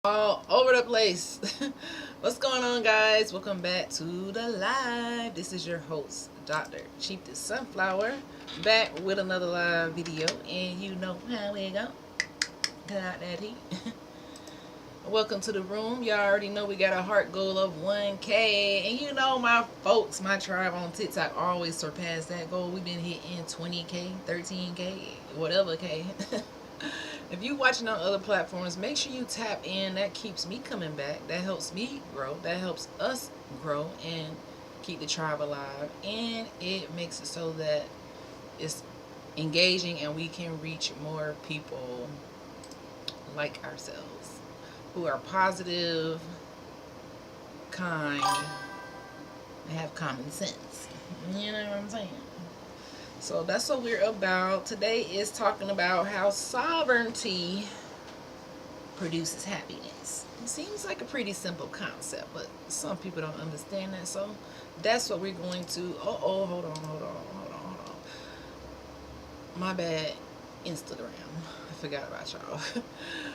All over the place. What's going on, guys? Welcome back to the live. This is your host, Dr. Chief the Sunflower, back with another live video. And you know how we go. Cut out that heat. Welcome to the room. Y'all already know we got a heart goal of 1K. And you know my folks, my tribe on TikTok always surpass that goal. We've been hitting 20K, 13K, whatever K. If you're watching on other platforms, make sure you tap in. That keeps me coming back. That helps me grow. That helps us grow and keep the tribe alive. And it makes it so that it's engaging and we can reach more people like ourselves who are positive, kind, and have common sense. You know what I'm saying? So that's what we're about. Today is talking about how sovereignty produces happiness. It seems like a pretty simple concept, but some people don't understand that. So that's what we're going to. Hold on. My bad, Instagram. I forgot about y'all.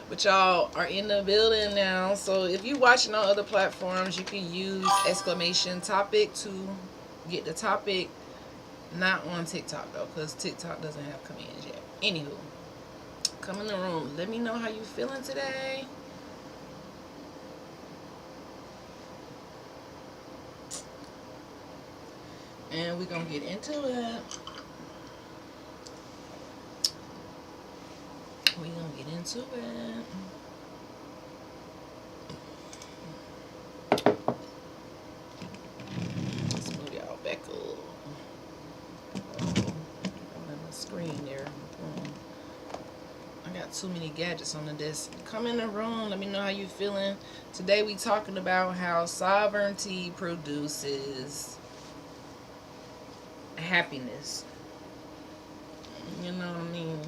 But y'all are in the building now. So if you're watching on other platforms, you can use exclamation topic to get the topic. Not on TikTok though, because TikTok doesn't have commands yet. Anywho, come in the room. Let me know how you feeling today. And we're gonna get into it. We're gonna get into it. Let's move y'all back a little. Screen there. I got too many gadgets on the desk. Come in the room. Let me know how you feeling. Today we talking about how sovereignty produces happiness. You know what I mean?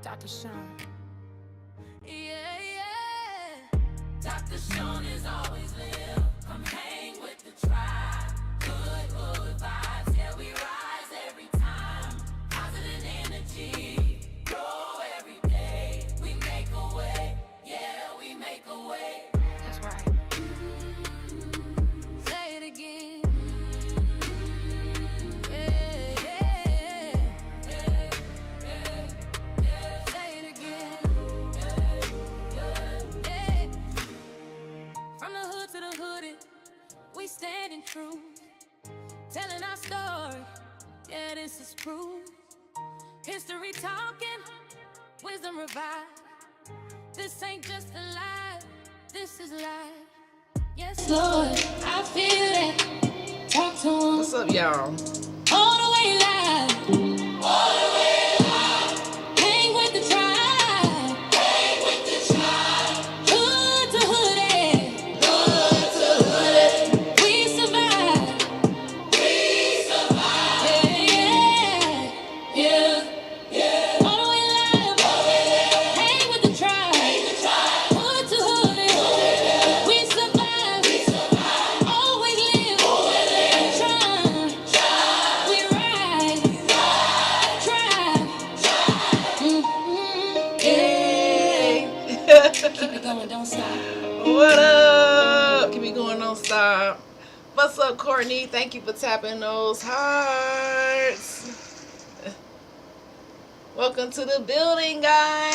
Dr. Sean. Yeah. Dr. Sean is always live. Come hang with the tribe. Good vibes. Yeah, we rise every time. Positive energy. Grow every day. We make a way. Yeah, we make a way. That's right. Say it again. We standing true, telling our story. Yeah, this is proof. History talking, wisdom revived. This ain't just a lie, this is life. Yes, Lord, I feel it. Talk to him. What's up, y'all? All the way live. All the way live. Hang with the tribe. Hang with the tribe. Hood to hood. Hood to hood. We survive. We survive. Yeah. All the way live. Hang with the tribe. Hang the tribe. Hood to hood. We survive. We survive. Always live. Always live. Tribe. We ride. Tribe. Yeah. Keep it going, don't stop. What up? Keep it going, don't stop. What's up, Courtney? Thank you for tapping those hearts. Welcome to the building, guys.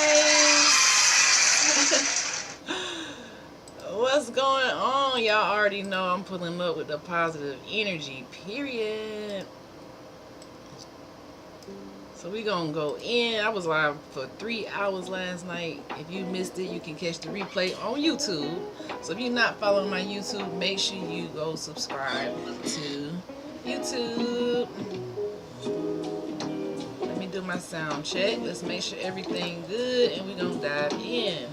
What's going on? Y'all already know I'm pulling up with the positive energy, period. So we gonna go in. I was live for 3 hours last night. If you missed it, you can catch the replay on YouTube. So if you're not following my YouTube, make sure you go subscribe to YouTube. Let me do my sound check. Let's make sure everything good, and we gonna dive in.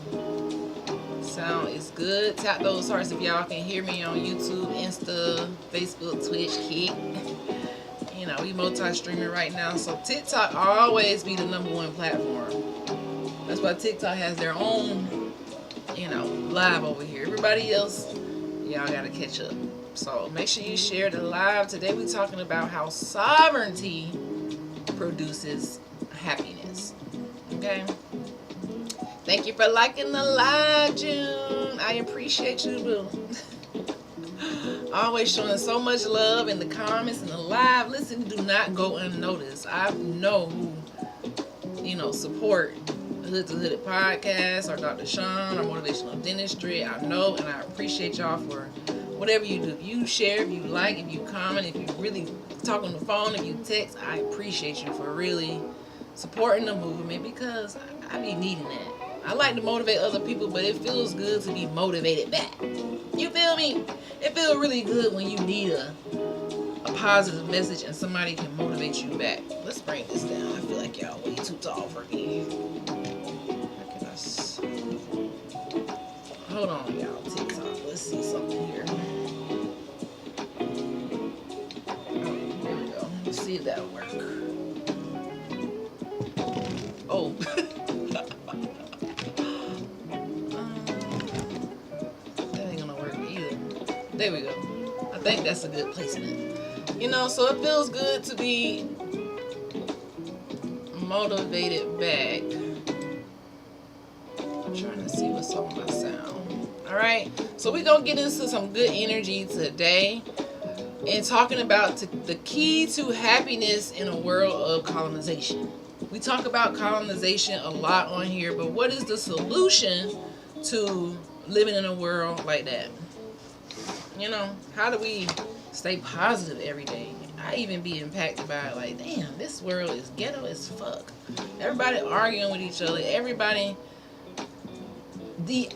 Sound is good. Tap those hearts if y'all can hear me on YouTube, Insta, Facebook, Twitch, Kick. You know, we multi-streaming right now, so TikTok always be the #1 platform. That's why TikTok has their own, you know, live over here. Everybody else, y'all gotta catch up. So make sure you share the live. Today we're talking about how sovereignty produces happiness. Okay? Thank you for liking the live, June. I appreciate you, boo. Always showing so much love in the comments and the live. Listen, do not go unnoticed. I know who, support Hood to Hooded podcast or Dr. Sean or Motivational Dentistry. I know, and I appreciate y'all for whatever you do. If you share, if you like, if you comment, if you really talk on the phone, if you text, I appreciate you for really supporting the movement, because I be needing that. I like to motivate other people, but it feels good to be motivated back. You feel me? It feels really good when you need a positive message and somebody can motivate you back. Let's bring this down. I feel like y'all way too tall for me. Hold on, y'all. TikTok. Let's see something here. There we go. Let's see if that'll work. Oh. That ain't gonna work either. There we go. I think that's a good placement. So it feels good to be motivated back. I'm trying to see what's on my sound. Alright, so we're going to get into some good energy today and talking about the key to happiness in a world of colonization. We talk about colonization a lot on here, but what is the solution to living in a world like that? How do we stay positive every day? I even be impacted by it, like, damn, this world is ghetto as fuck. Everybody arguing with each other. Everybody,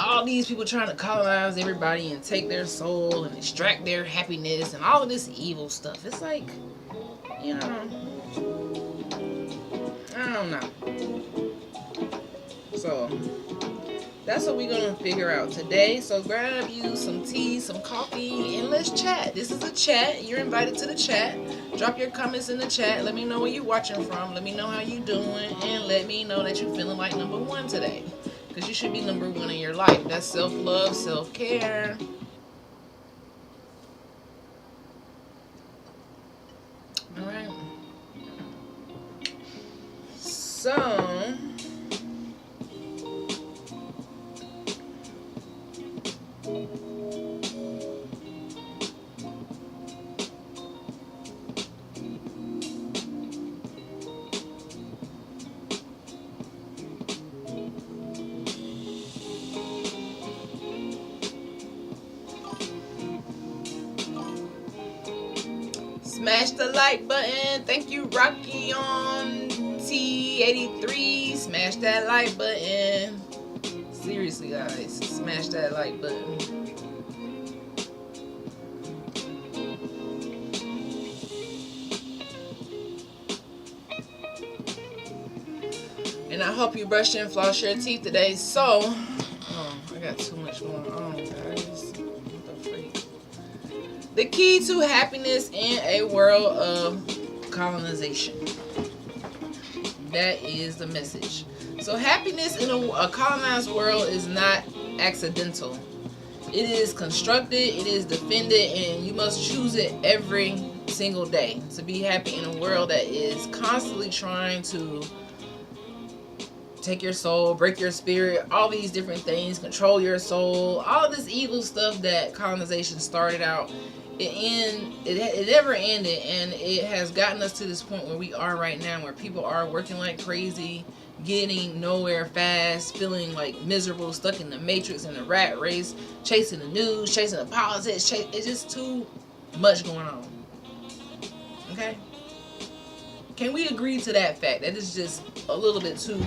all these people trying to colonize everybody and take their soul and extract their happiness and all of this evil stuff. It's like, I don't know. So that's what we're going to figure out today. So grab you some tea, some coffee, and let's chat. This is a chat. You're invited to the chat. Drop your comments in the chat. Let me know where you're watching from. Let me know how you doing. And let me know that you're feeling like number one today. Because you should be number one in your life. That's self-love, self-care. All right. So... smash the like button. Thank you, Rocky on T83. Smash that like button. Seriously, guys, smash that like button. And I hope you brushed and flossed your teeth today. So, I got too much going on, guys. What the freak? The key to happiness in a world of colonization. That is the message. So happiness in a colonized world is not accidental. It is constructed, it is defended, and you must choose it every single day to be happy in a world that is constantly trying to take your soul, break your spirit, all these different things, control your soul, all of this evil stuff that colonization started out. It never ended, and it has gotten us to this point where we are right now, where people are working like crazy, getting nowhere fast, feeling like miserable, stuck in the matrix, in the rat race, chasing the news, chasing the politics. It's just too much going on. Okay? Can we agree to that fact? That is just a little bit too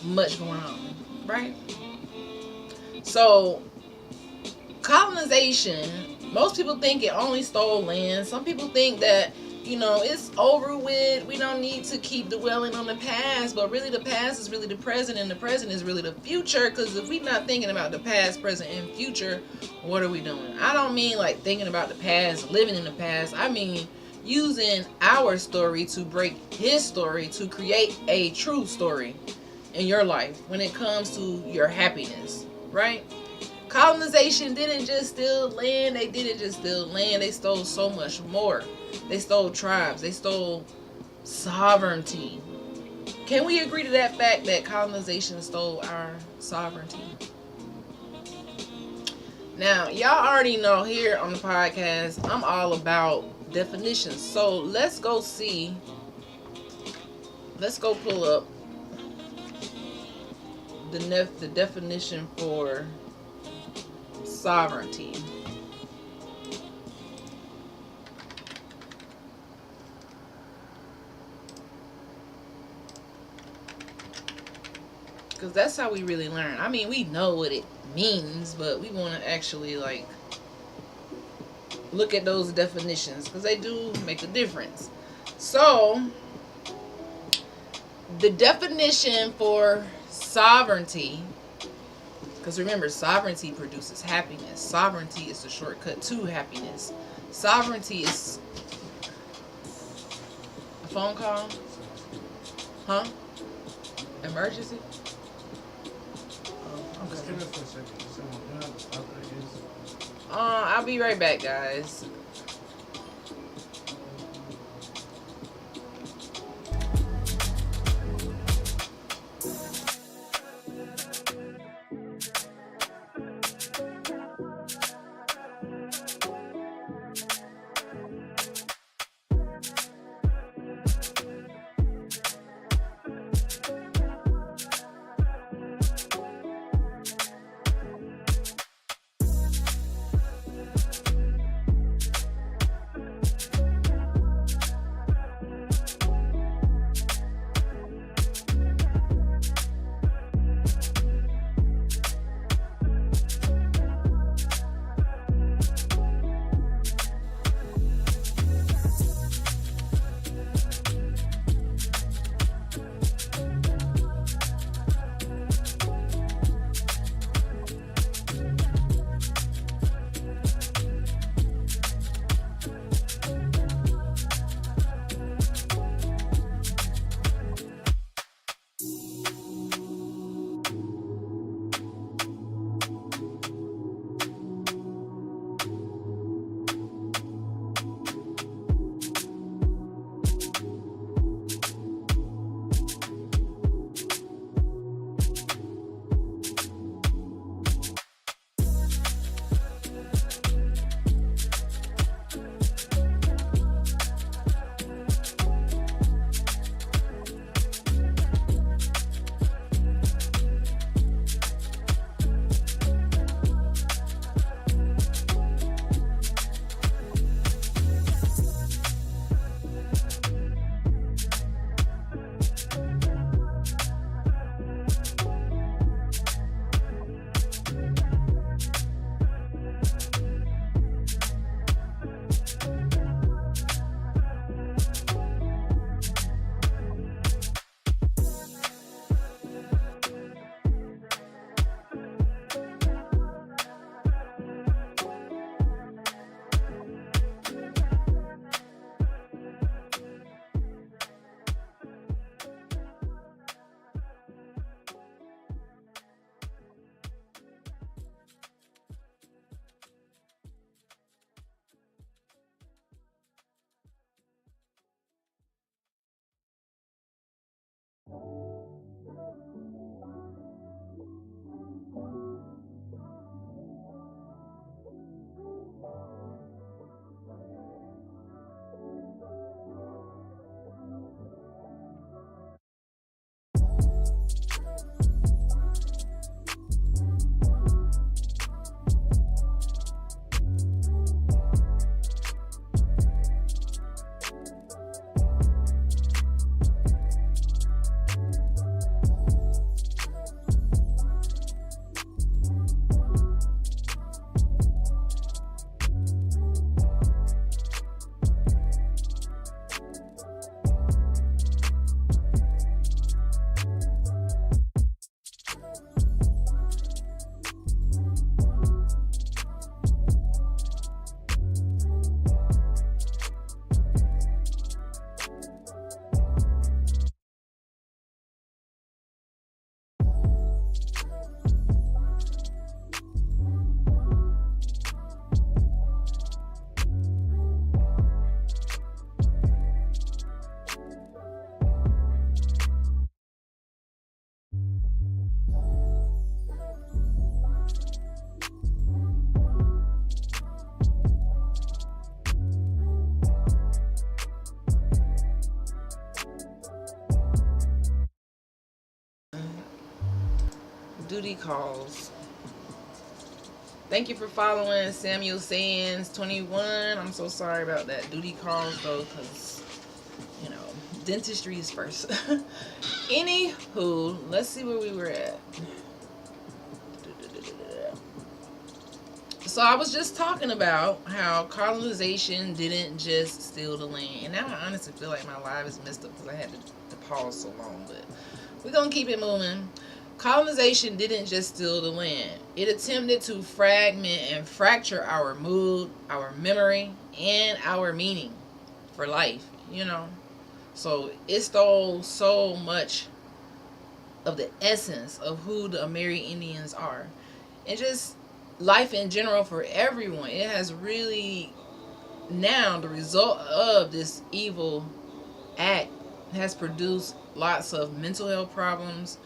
much going on, right? So, colonization, most people think it only stole land. Some people think that, it's over with. We don't need to keep dwelling on the past. But really, the past is really the present, and the present is really the future. Because if we're not thinking about the past, present, and future, what are we doing? I don't mean like thinking about the past, living in the past. I mean using our story to break his story to create a true story in your life when it comes to your happiness. right? Colonization didn't just steal land. They didn't just steal land. They stole so much more. They stole tribes. They stole sovereignty. Can we agree to that fact that colonization stole our sovereignty? Now, y'all already know here on the podcast, I'm all about definitions. So let's go see. Let's go pull up the definition for sovereignty. Because that's how we really learn. I mean, we know what it means, but we want to actually like look at those definitions because they do make a difference. So the definition for sovereignty, because remember, sovereignty produces happiness. Sovereignty is the shortcut to happiness. Sovereignty is a phone call? Huh? Emergency? I'll be right back, guys. duty calls. Thank you for following Samuel Sands 21. I'm so sorry about that. Duty calls though, because dentistry is first. Anywho, let's see where we were at. So I was just talking about how colonization didn't just steal the land. And now I honestly feel like my life is messed up because I had to pause so long. But we're going to keep it moving. Colonization didn't just steal the land. It attempted to fragment and fracture our mood, our memory, and our meaning for life, So it stole so much of the essence of who the Amerindians are. And just life in general for everyone. It has really, now the result of this evil act has produced lots of mental health problems,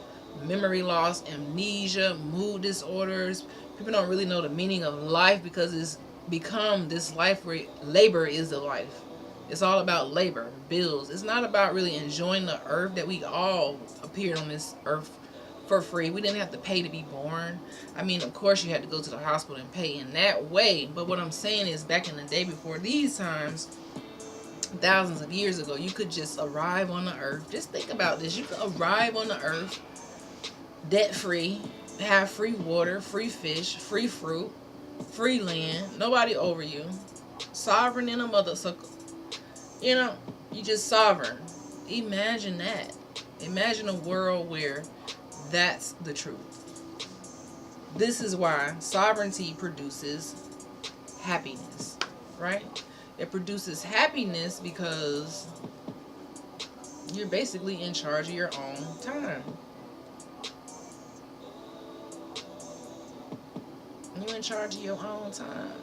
memory loss, amnesia, mood disorders. People don't really know the meaning of life because it's become this life where labor is the life. It's all about labor, bills. It's not about really enjoying the earth that we all appeared on this earth for free. We didn't have to pay to be born. I mean, of course you had to go to the hospital and pay in that way. But what I'm saying is, back in the day before these times, thousands of years ago, you could just arrive on the earth. Just think about this. You could arrive on the earth debt-free, have free water, free fish, free fruit, free land, nobody over you, sovereign in a mother sucker. You just sovereign. Imagine that. Imagine a world where that's the truth. This is why sovereignty produces happiness, right? It produces happiness because you're basically in charge of your own time. You're in charge of your own time.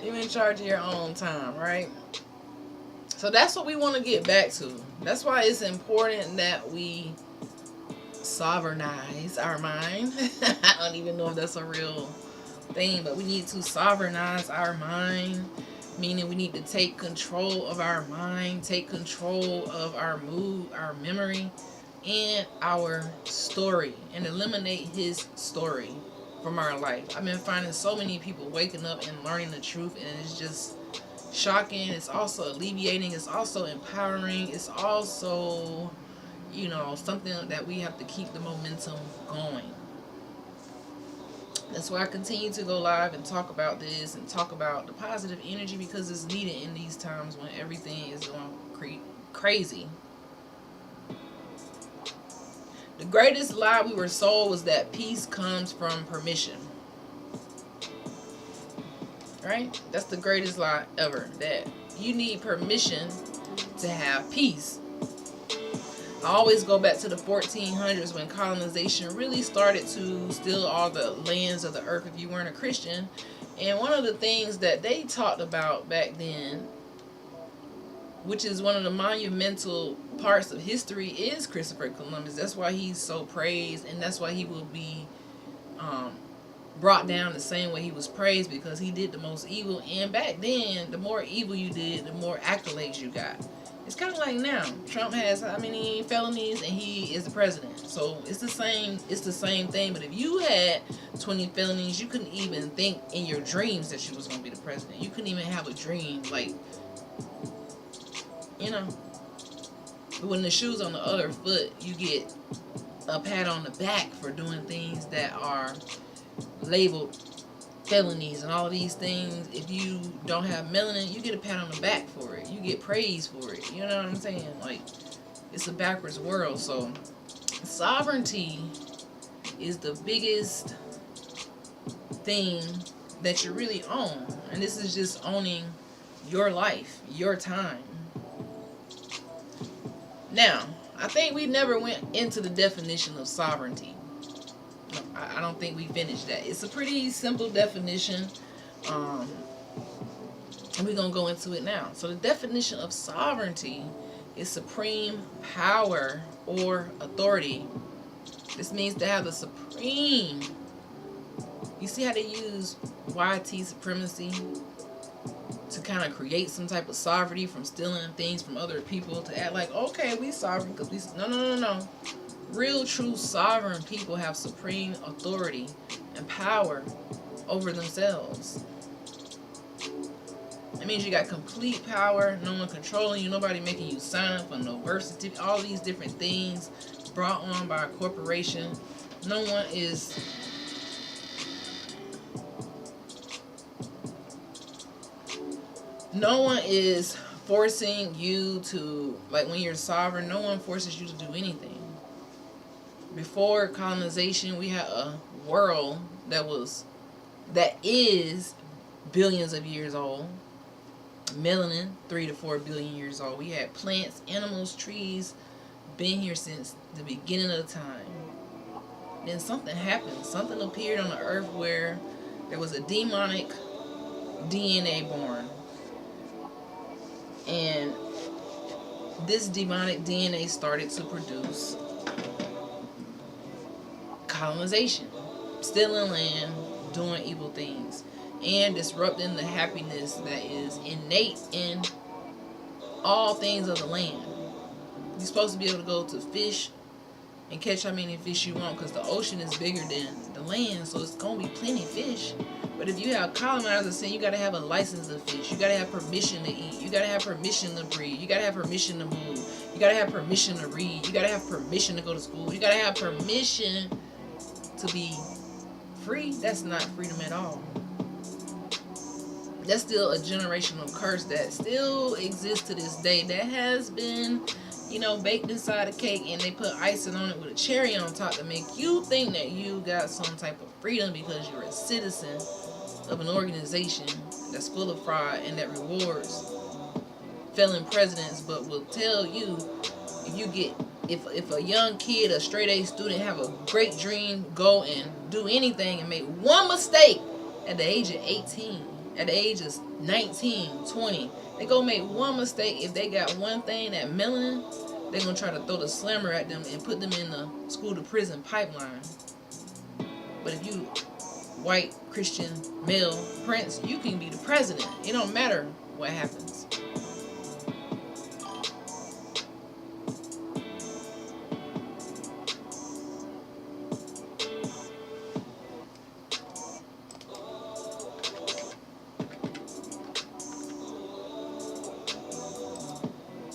You're in charge of your own time, right? So that's what we want to get back to. That's why it's important that we sovereignize our mind. I don't even know if that's a real thing, but we need to sovereignize our mind, meaning we need to take control of our mind, take control of our mood, our memory, and our story, and eliminate his story from our life. I've been finding so many people waking up and learning the truth, and it's just shocking. It's also alleviating. It's also empowering. It's also, something that we have to keep the momentum going. That's why I continue to go live and talk about this and talk about the positive energy, because it's needed in these times when everything is going crazy. The greatest lie we were sold was that peace comes from permission. Right? That's the greatest lie ever. That you need permission to have peace. I always go back to the 1400s when colonization really started to steal all the lands of the earth if you weren't a Christian. And one of the things that they talked about back then, which is one of the monumental parts of history, is Christopher Columbus. That's why he's so praised, and that's why he will be brought down the same way he was praised, because he did the most evil. And back then, the more evil you did, the more accolades you got. It's kind of like now. Trump has how many felonies, and he is the president. So it's the same thing. But if you had 20 felonies, you couldn't even think in your dreams that you was going to be the president. You couldn't even have a dream. But when the shoe's on the other foot, you get a pat on the back for doing things that are labeled felonies and all of these things. If you don't have melanin, you get a pat on the back for it. You get praise for it. You know what I'm saying? It's a backwards world. So sovereignty is the biggest thing that you really own. And this is just owning your life, your time. Now, I think we never went into the definition of sovereignty. I don't think we finished that. It's a pretty simple definition. And we're going to go into it now. So the definition of sovereignty is supreme power or authority. This means to have the supreme You see how they use YT supremacy to kind of create some type of sovereignty from stealing things from other people to act like, okay, we sovereign because we... No. Real, true sovereign people have supreme authority and power over themselves. That means you got complete power, no one controlling you, nobody making you sign up for no birth certificate, all these different things brought on by a corporation. No one is forcing you to, like when you're sovereign, no one forces you to do anything. Before colonization, we had a world that is billions of years old. Melanin, 3 to 4 billion years old. We had plants, animals, trees, been here since the beginning of time. Then something happened. Something appeared on the earth where there was a demonic DNA born. And this demonic DNA started to produce colonization, stealing land, doing evil things, and disrupting the happiness that is innate in all things of the land. You're supposed to be able to go to fish and catch how many fish you want, because the ocean is bigger than the land, so it's going to be plenty of fish. But if you have colonizers saying you got to have a license to fish, you got to have permission to eat, you got to have permission to breed, you got to have permission to move, you got to have permission to read, you got to have permission to go to school, you got to have permission to be free. That's not freedom at all. That's still a generational curse that still exists to this day, that has been, baked inside a cake, and they put icing on it with a cherry on top to make you think that you got some type of freedom because you're a citizen of an organization that's full of fraud and that rewards failing presidents, but will tell you if a young kid, a straight A student, have a great dream, go and do anything and make one mistake at the age of 18, at the age of 19, 20, they go make one mistake. If they got one thing, that melanin, they're going to try to throw the slammer at them and put them in the school to prison pipeline. But if you white, Christian, male, prince, you can be the president. It don't matter what happens.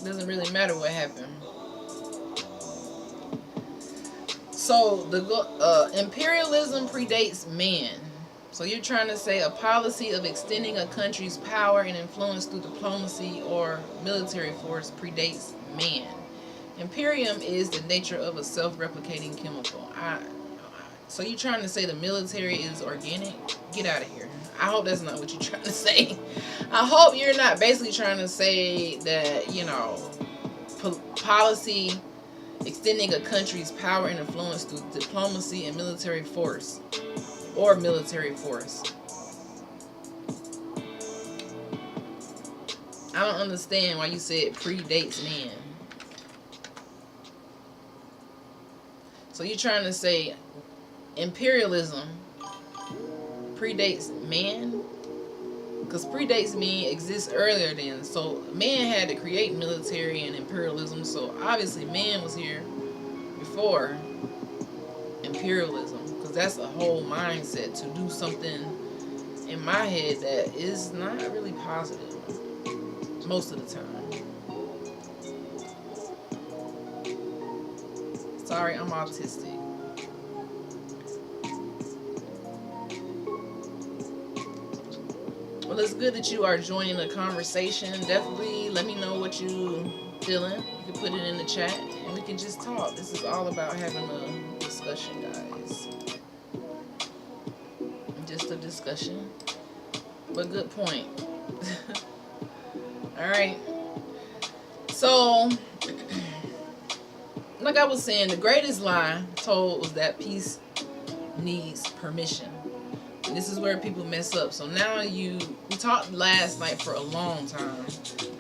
Doesn't really matter what happened. So the imperialism predates man. So you're trying to say a policy of extending a country's power and influence through diplomacy or military force predates man. Imperium is the nature of a self-replicating chemical. So you're trying to say the military is organic? Get out of here. I hope that's not what you're trying to say. I hope you're not basically trying to say that, policy extending a country's power and influence through diplomacy and military force, or military force. I don't understand why you said predates man. So you're trying to say imperialism predates man? Because predates man exists earlier than. So man had to create military and imperialism. So obviously man was here before imperialism. Because that's a whole mindset to do something in my head that is not really positive most of the time. Sorry, I'm autistic. Well, it's good that you are joining the conversation. Definitely let me know what you feeling. You can put it in the chat and we can just talk. This is all about having a discussion, guys. Just a discussion. But good point. Alright. So, like I was saying, the greatest lie told was that peace needs permission. This is where people mess up. So now we talked last night for a long time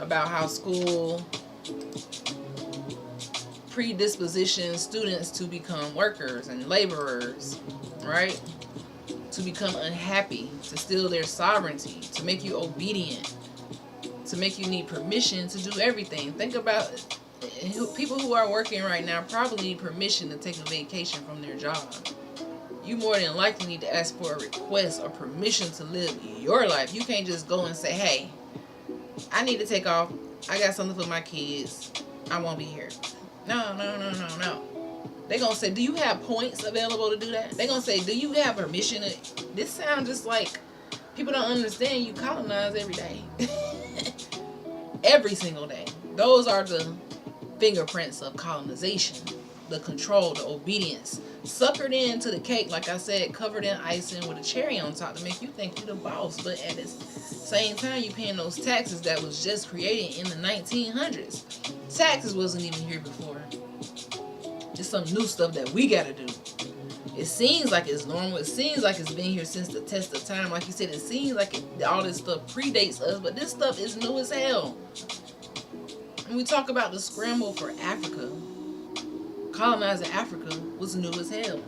about how school predispositions students to become workers and laborers, right? to become unhappy, to steal their sovereignty, to make you obedient, to make you need permission to do everything. Think about people who are working right now probably need permission to take a vacation from their job. You more than likely need to ask for a request or permission to live your life. You can't just go and say, hey, I need to take off. I got something for my kids. I won't be here. No. They're going to say, do you have points available to do that? They're going to say, do you have permission to... This sounds just like people don't understand you colonize every day. Every single day. Those are the fingerprints of colonization. The control, the obedience. Suckered into the cake, like I said, covered in icing with a cherry on top to make you think you're the boss. But at the same time, you paying those taxes that was just created in the 1900s. Taxes wasn't even here before. It's some new stuff that we gotta do. It seems like it's normal. It seems like it's been here since the test of time. Like you said, it seems like all this stuff predates us, but this stuff is new as hell. When we talk about the scramble for Africa, colonizing Africa was new as hell.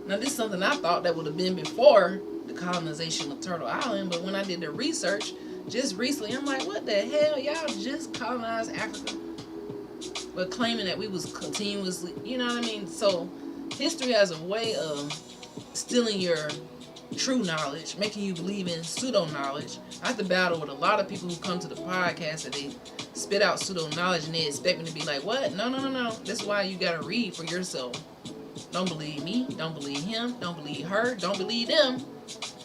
Now, this is something I thought that would have been before the colonization of Turtle Island, but when I did the research just recently, I'm like, what the hell? Y'all just colonized Africa? But claiming that we was continuously, you know what I mean? So history has a way of stealing your true knowledge, making you believe in pseudo knowledge. I have to battle with a lot of people who come to the podcast and they spit out pseudo knowledge and they expect me to be like, what? No. That's why you gotta read for yourself. Don't believe me. Don't believe him. Don't believe her. Don't believe them.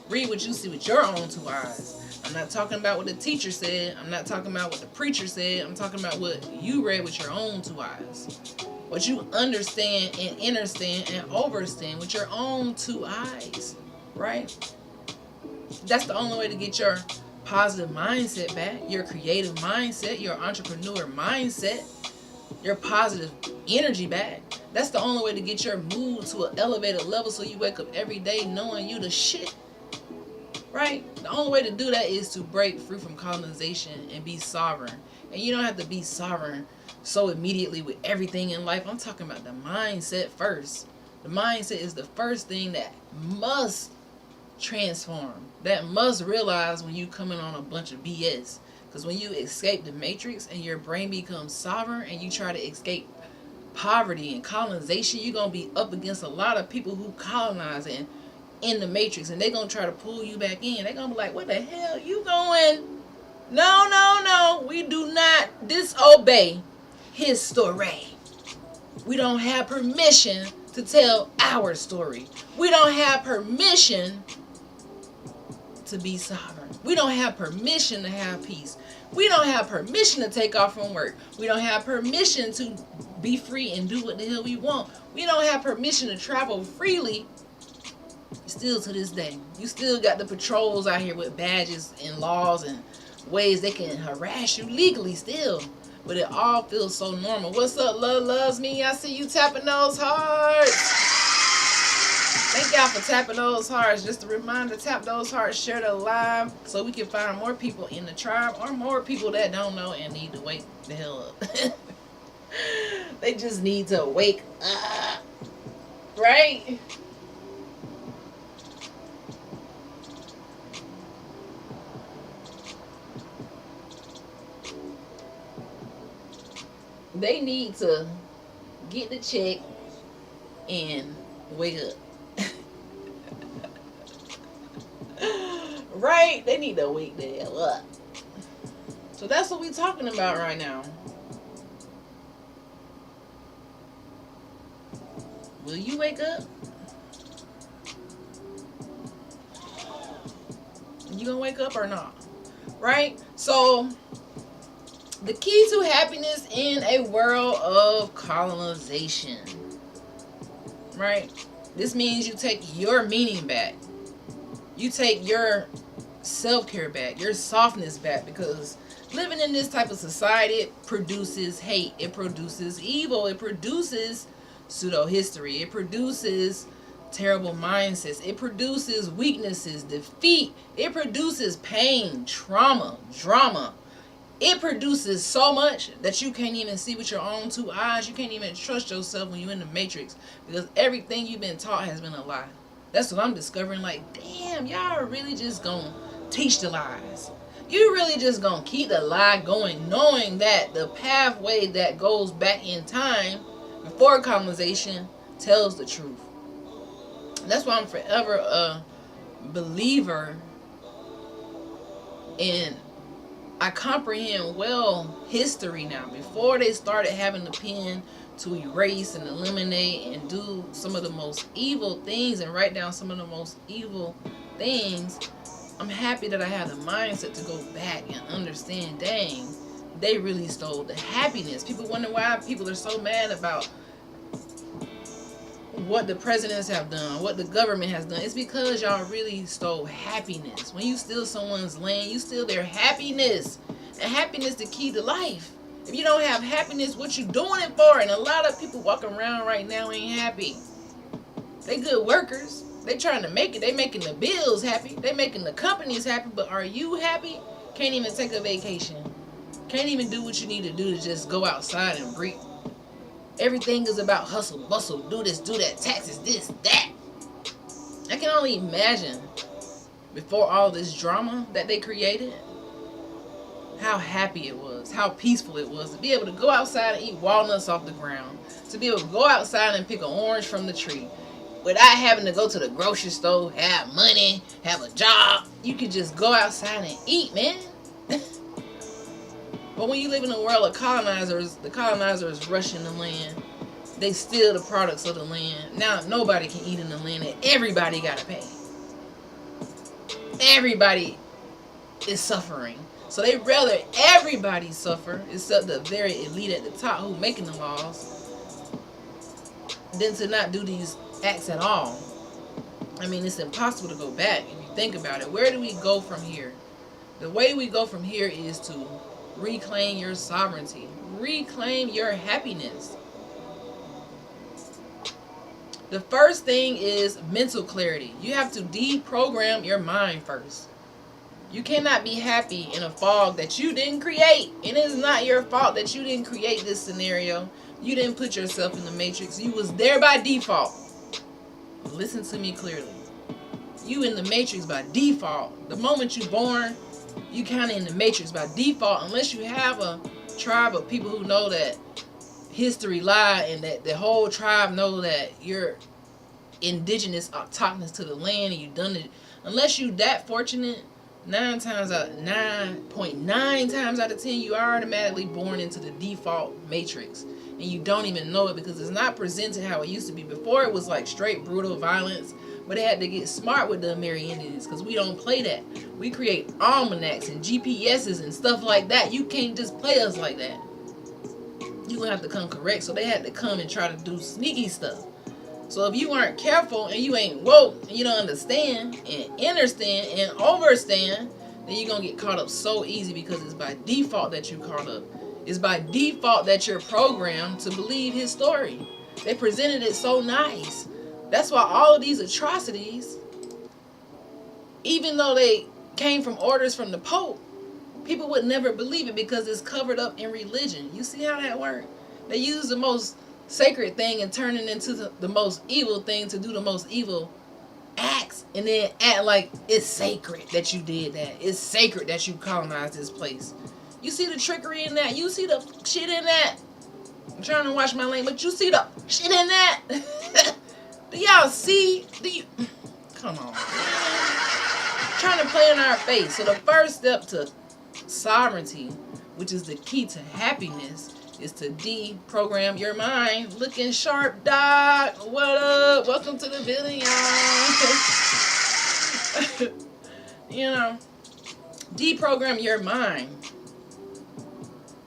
Read what you see with your own two eyes. I'm not talking about what the teacher said. I'm not talking about what the preacher said. I'm talking about what you read with your own two eyes. What you understand and understand and overstand with your own two eyes. Right? That's the only way to get your positive mindset back, your creative mindset, your entrepreneur mindset, your positive energy back. That's the only way to get your mood to an elevated level so you wake up every day knowing you the shit. Right? The only way to do that is to break free from colonization and be sovereign. And you don't have to be sovereign so immediately with everything in life. I'm talking about the mindset first. The mindset is the first thing that must transform, that must realize when you coming on a bunch of BS. Because when you escape the matrix and your brain becomes sovereign and you try to escape poverty and colonization, you're going to be up against a lot of people who colonize and in the matrix, and they're going to try to pull you back in. They're going to be like, what the hell you going? No, we do not disobey his story. We don't have permission to tell our story. We don't have permission to be sovereign. We don't have permission to have peace. We don't have permission to take off from work. We don't have permission to be free and do what the hell we want. We don't have permission to travel freely. Still to this day, you still got the patrols out here with badges and laws and ways they can harass you legally still. But it all feels so normal. What's up, Love Loves Me? I see you tapping those hearts. Thank y'all for tapping those hearts. Just a reminder, tap those hearts, share the live so we can find more people in the tribe or more people that don't know and need to wake the hell up. They just need to wake up. Right? They need to get the check and wake up. Right? They need to wake the hell up. So that's what we're talking about right now. Will you wake up? You gonna wake up or not? Right? So the key to happiness in a world of colonization. Right? This means you take your meaning back. You take your self-care back, your softness back, because living in this type of society, it produces hate, it produces evil, it produces pseudo-history, it produces terrible mindsets, it produces weaknesses, defeat, it produces pain, trauma, drama. It produces so much that you can't even see with your own two eyes. You can't even trust yourself when you're in the matrix because everything you've been taught has been a lie. That's what I'm discovering. Like, damn, y'all are really just gonna teach the lies. You really just gonna keep the lie going, knowing that the pathway that goes back in time before colonization tells the truth. That's why I'm forever a believer in, I comprehend well history now. Before they started having the pen to erase and eliminate and do some of the most evil things and write down some of the most evil things, I'm happy that I have the mindset to go back and understand, dang, they really stole the happiness. People wonder why people are so mad about what the presidents have done, what the government has done. It's because y'all really stole happiness. When you steal someone's land, you steal their happiness. And happiness the key to life. If you don't have happiness, what you doing it for? And a lot of people walking around right now ain't happy. They good workers. They trying to make it. They making the bills happy. They making the companies happy. But are you happy? Can't even take a vacation. Can't even do what you need to do to just go outside and breathe. Everything is about hustle, bustle, do this, do that, taxes, this, that. I can only imagine before all this drama that they created, how happy it was, how peaceful it was to be able to go outside and eat walnuts off the ground, to be able to go outside and pick an orange from the tree without having to go to the grocery store, have money, have a job. You could just go outside and eat, man. But when you live in a world of colonizers, the colonizers rushing the land. They steal the products of the land. Now nobody can eat in the land and everybody gotta pay. Everybody is suffering. So they rather everybody suffer, except the very elite at the top who making the laws, than to not do these acts at all. I mean, it's impossible to go back if you think about it. Where do we go from here? The way we go from here is to reclaim your sovereignty. Reclaim your happiness. The first thing is mental clarity. You have to deprogram your mind first. You cannot be happy in a fog that you didn't create. It is not your fault that you didn't create this scenario. You didn't put yourself in the matrix. You was there by default. Listen to me clearly. You in the matrix by default. The moment you're born, you kind of in the matrix by default, unless you have a tribe of people who know that history lied and that the whole tribe know that you're indigenous autochthonous to the land and you done it. Unless you that fortunate, 9.9 times out of 10 you are automatically born into the default matrix and you don't even know it because it's not presented how it used to be. Before it was like straight brutal violence, but they had to get smart with the Americans because we don't play that. We create almanacs and GPSs and stuff like that. You can't just play us like that. You're going to have to come correct. So they had to come and try to do sneaky stuff. So if you aren't careful and you ain't woke and you don't understand and understand and overstand, then you're going to get caught up so easy because it's by default that you're caught up. It's by default that you're programmed to believe his story. They presented it so nice. That's why all of these atrocities, even though they came from orders from the Pope, people would never believe it because it's covered up in religion. You see how that works? They use the most sacred thing and turn it into the most evil thing to do the most evil acts and then act like it's sacred that you did that. It's sacred that you colonized this place. You see the trickery in that? You see the shit in that? I'm trying to watch my language, but you see the shit in that? Do y'all see? Do you? Come on. Trying to play in our face. So the first step to sovereignty, which is the key to happiness, is to deprogram your mind. Looking sharp, Doc. What up? Welcome to the building, y'all. You know, deprogram your mind.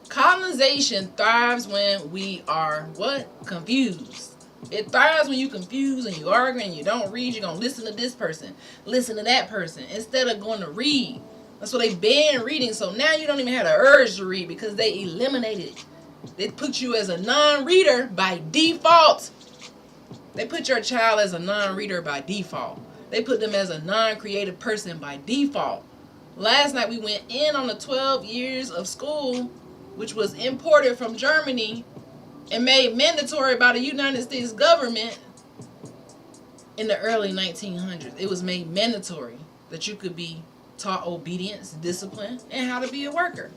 Colonization thrives when we are what? Confused. It thrives when you confused and you argue and you don't read. You're going to listen to this person, listen to that person, instead of going to read. That's what they banned reading. So now you don't even have the urge to read because they eliminated it. They put you as a non-reader by default. They put your child as a non-reader by default. They put them as a non-creative person by default. Last night we went in on the 12 years of school, which was imported from Germany and made mandatory by the United States government. in the early 1900s, it was made mandatory that you could be taught obedience, discipline, and how to be a worker.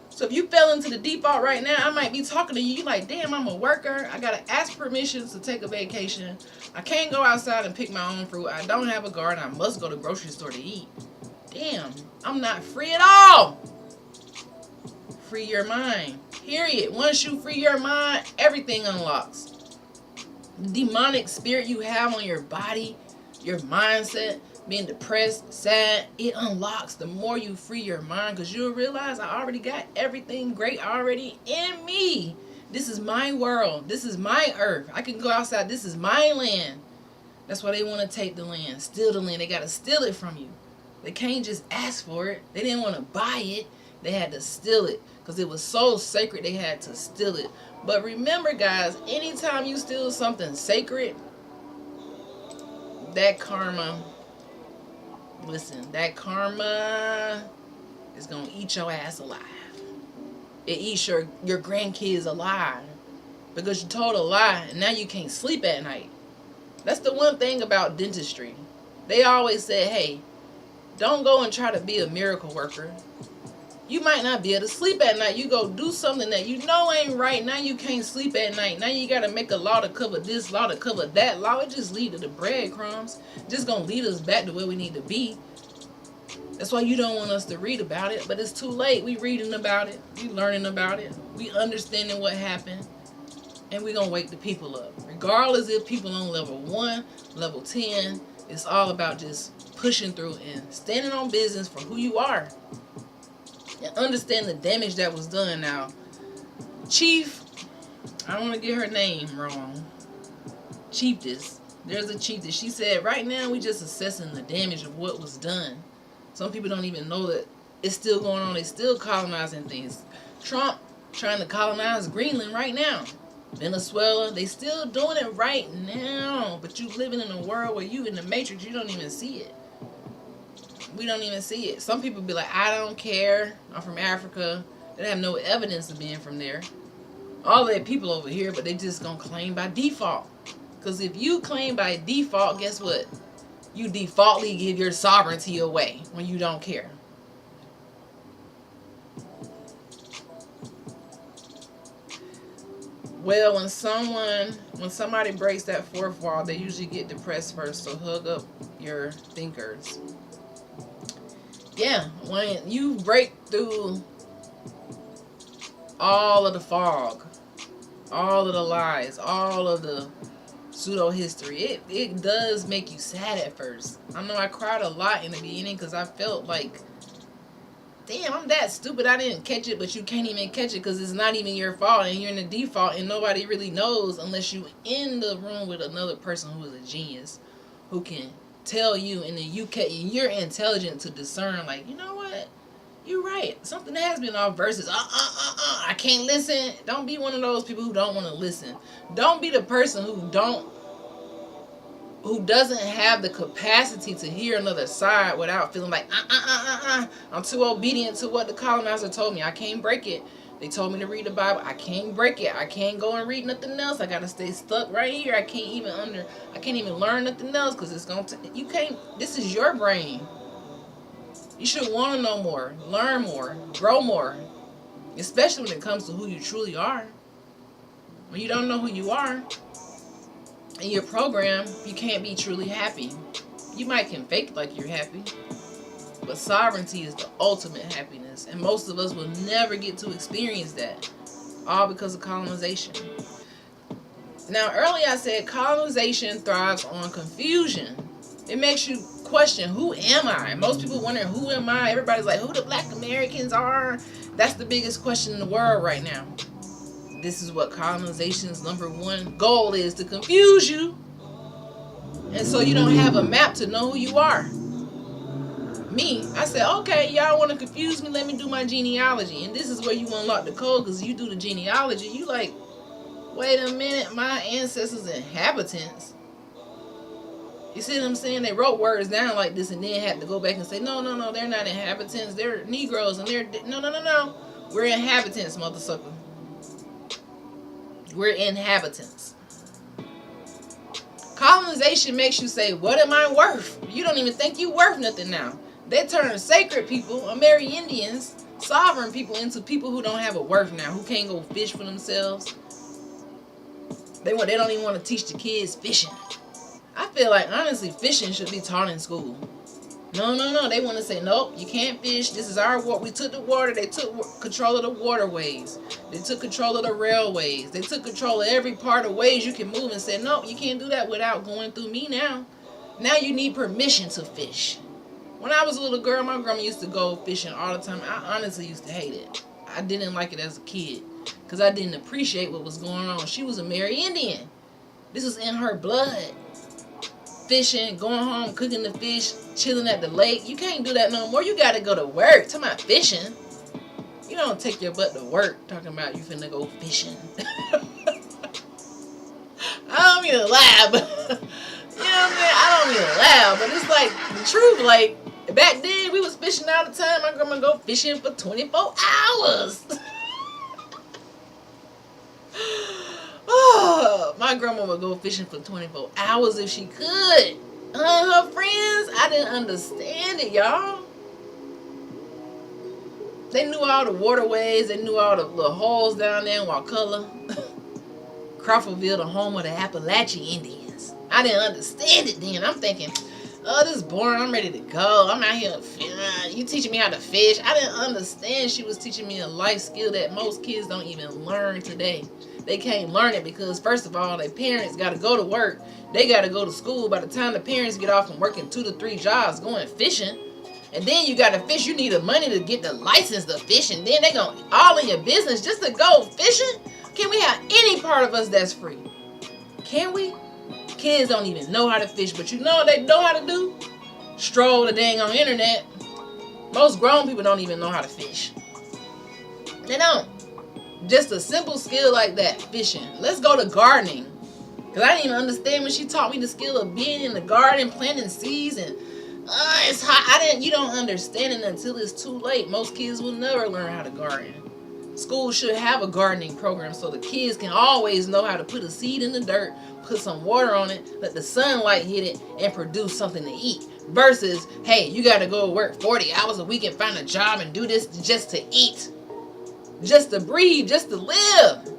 So if you fell into the default right now, I might be talking to you. You're like, damn, I'm a worker. I got to ask permission to take a vacation. I can't go outside and pick my own fruit. I don't have a garden. I must go to the grocery store to eat. Damn, I'm not free at all. Free your mind. Period. Once you free your mind, everything unlocks. The demonic spirit you have on your body, your mindset, being depressed, sad, it unlocks the more you free your mind, because you'll realize I already got everything great already in me. This is my world. This is my earth. I can go outside. This is my land. That's why they want to take the land, steal the land. They got to steal it from you. They can't just ask for it. They didn't want to buy it. They had to steal it because it was so sacred. They had to steal it. But remember, guys, anytime you steal something sacred, that karma, listen, that karma is going to eat your ass alive. It eats your grandkids alive because you told a lie and now you can't sleep at night. That's the one thing about dentistry. They always say, hey, don't go and try to be a miracle worker. You might not be able to sleep at night. You go do something that you know ain't right. Now you can't sleep at night. Now you got to make a law to cover this, law to cover that law. It just lead to the breadcrumbs. Just going to lead us back to where we need to be. That's why you don't want us to read about it. But it's too late. We reading about it. We learning about it. We understanding what happened. And we going to wake the people up. Regardless if people on level 1, level 10. It's all about just pushing through and standing on business for who you are. And understand the damage that was done. Now, Chief, I don't want to get her name wrong. Chiefess. There's a chiefess. She said, right now we just assessing the damage of what was done. Some people don't even know that it's still going on. They're still colonizing things. Trump trying to colonize Greenland right now. Venezuela, they still doing it right now. But you living in a world where you in the matrix, you don't even see it. We don't even see it. Some people be like, I don't care. I'm from Africa. They have no evidence of being from there. All that people over here, but they just gonna claim by default. Because if you claim by default, guess what? You defaultly give your sovereignty away when you don't care. Well, when somebody breaks that fourth wall, they usually get depressed first. So hug up your thinkers. Yeah, when you break through all of the fog, all of the lies, all of the pseudo history, it does make you sad at first. I know I cried a lot in the beginning because I felt like, damn, I'm that stupid. I didn't catch it, but you can't even catch it because it's not even your fault and you're in the default and nobody really knows unless you in the room with another person who is a genius who can tell you, and then you're intelligent to discern, like, you know what, you're right, something has been off versus I can't listen. Don't be one of those people who don't want to listen. Don't be the person who doesn't have the capacity to hear another side without feeling like I'm too obedient to what the colonizer told me. I can't break it. They told me to read the Bible. I can't break it. I can't go and read nothing else. I gotta stay stuck right here. I can't even learn nothing else because it's gonna. You can't. This is your brain. You should want to know more, learn more, grow more, especially when it comes to who you truly are. When you don't know who you are in your program, you can't be truly happy. You might can fake like you're happy. But sovereignty is the ultimate happiness. And most of us will never get to experience that. All because of colonization. Now, earlier I said colonization thrives on confusion. It makes you question, who am I? Most people wondering, who am I? Everybody's like, who the Black Americans are? That's the biggest question in the world right now. This is what colonization's number one goal is, to confuse you. And so you don't have a map to know who you are. Me, I said, okay, y'all want to confuse me, let me do my genealogy. And this is where you unlock the code, because you do the genealogy, you like, wait a minute, my ancestors inhabitants. You see what I'm saying? They wrote words down like this and then had to go back and say, no, they're not inhabitants, they're Negroes, and they're, no, we're inhabitants, mother sucker. We're inhabitants. Colonization makes you say, what am I worth? You don't even think you worth nothing now. They turn sacred people, Amerindians, sovereign people, into people who don't have a worth now, who can't go fish for themselves. They don't even want to teach the kids fishing. I feel like, honestly, fishing should be taught in school. No. They want to say, nope, you can't fish. This is our water. We took the water. They took control of the waterways. They took control of the railways. They took control of every part of ways you can move and said, nope, you can't do that without going through me now. Now you need permission to fish. When I was a little girl, my grandma used to go fishing all the time. I honestly used to hate it. I didn't like it as a kid because I didn't appreciate what was going on. She was a Amerindian. This was in her blood. Fishing, going home, cooking the fish, chilling at the lake. You can't do that no more. You got to go to work. Talking about fishing. You don't take your butt to work talking about you finna go fishing. I don't mean to laugh. You know what I mean? I don't mean to laugh, but it's like the truth. Like, back then, we was fishing all the time. My grandma go fishing for 24 hours. Oh, my grandma would go fishing for 24 hours if she could. Her friends, I didn't understand it, y'all. They knew all the waterways. They knew all the little holes down there in Wakulla. Crawfordville, the home of the Appalachian Indians. I didn't understand it then. I'm thinking, oh, this is boring. I'm ready to go. I'm out here. You teaching me how to fish. I didn't understand she was teaching me a life skill that most kids don't even learn today. They can't learn it because, first of all, their parents got to go to work. They got to go to school. By the time the parents get off from working 2 to 3 jobs going fishing, and then you got to fish, you need the money to get the license to fish, and then they going all in your business just to go fishing? Can we have any part of us that's free? Can we? Kids don't even know how to fish, but you know what they know how to do? Stroll the dang on the internet. Most grown people don't even know how to fish. They don't. Just a simple skill like that, fishing. Let's go to gardening. Because I didn't even understand when she taught me the skill of being in the garden, planting seeds, and it's hot. You don't understand it until it's too late. Most kids will never learn how to garden. School should have a gardening program so the kids can always know how to put a seed in the dirt, put some water on it, let the sunlight hit it, and produce something to eat. Versus, hey, you got to go work 40 hours a week and find a job and do this just to eat. Just to breathe, just to live.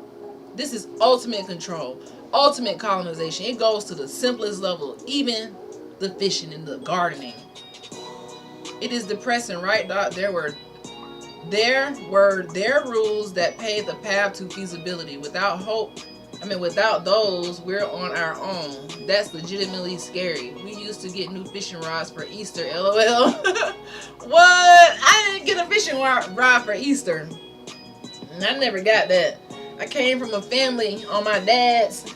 This is ultimate control, ultimate colonization. It goes to the simplest level, even the fishing and the gardening. It is depressing, right, Doc? There were their rules that paved the path to feasibility. Without those, we're on our own. That's legitimately scary. We used to get new fishing rods for Easter, LOL. What? I didn't get a fishing rod for Easter. I never got that. I came from a family on my dad's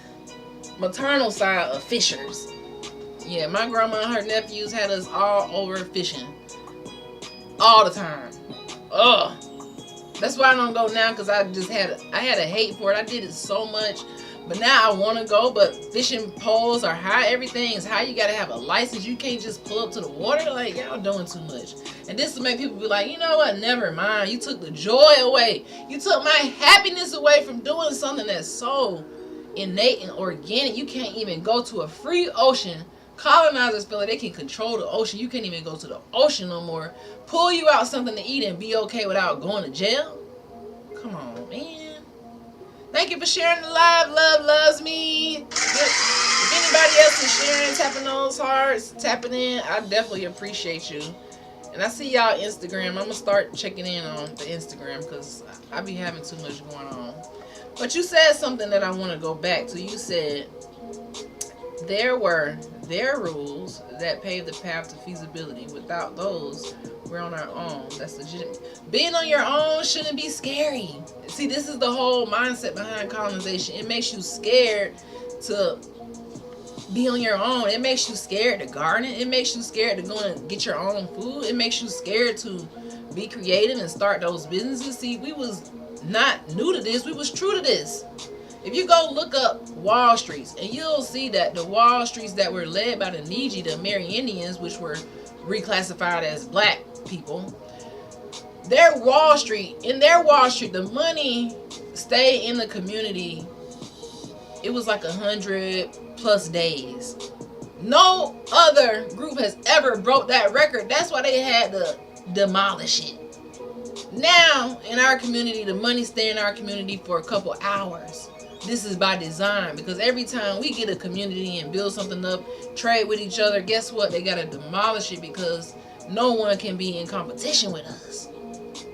maternal side of fishers. Yeah, my grandma and her nephews had us all over fishing. All the time. Ugh. That's why I don't go now, because I had a hate for it. I did it so much. But now I want to go, but fishing poles are high. Everything is high. You got to have a license. You can't just pull up to the water. Like, y'all doing too much. And this will make people be like, you know what? Never mind. You took the joy away. You took my happiness away from doing something that's so innate and organic. You can't even go to a free ocean. Colonizers feel like they can control the ocean. You can't even go to the ocean no more. Pull you out something to eat and be okay without going to jail? Come on, man. Thank you for sharing the live. Love loves me. If anybody else is sharing, tapping those hearts, tapping in, I definitely appreciate you. And I see y'all Instagram. I'm going to start checking in on the Instagram because I be having too much going on. But you said something that I want to go back to. You said there were their rules that paved the path to feasibility. Without those, we're on our own. That's legitimate. Being on your own shouldn't be scary. See, this is the whole mindset behind colonization. It makes you scared to be on your own. It makes you scared to garden. It makes you scared to go and get your own food. It makes you scared to be creative and start those businesses. See, we was not new to this. We was true to this. If you go look up Wall Streets, and you'll see that the Wall Streets that were led by the Neji, the Amerindians, which were reclassified as black people, in their Wall Street, the money stayed in the community. It was like 100, plus days. No other group has ever broke that record. That's why they had to demolish it. Now, in our community, the money stay in our community for a couple hours. This is by design, because every time we get a community and build something up, trade with each other, guess what? They got to demolish it because no one can be in competition with us.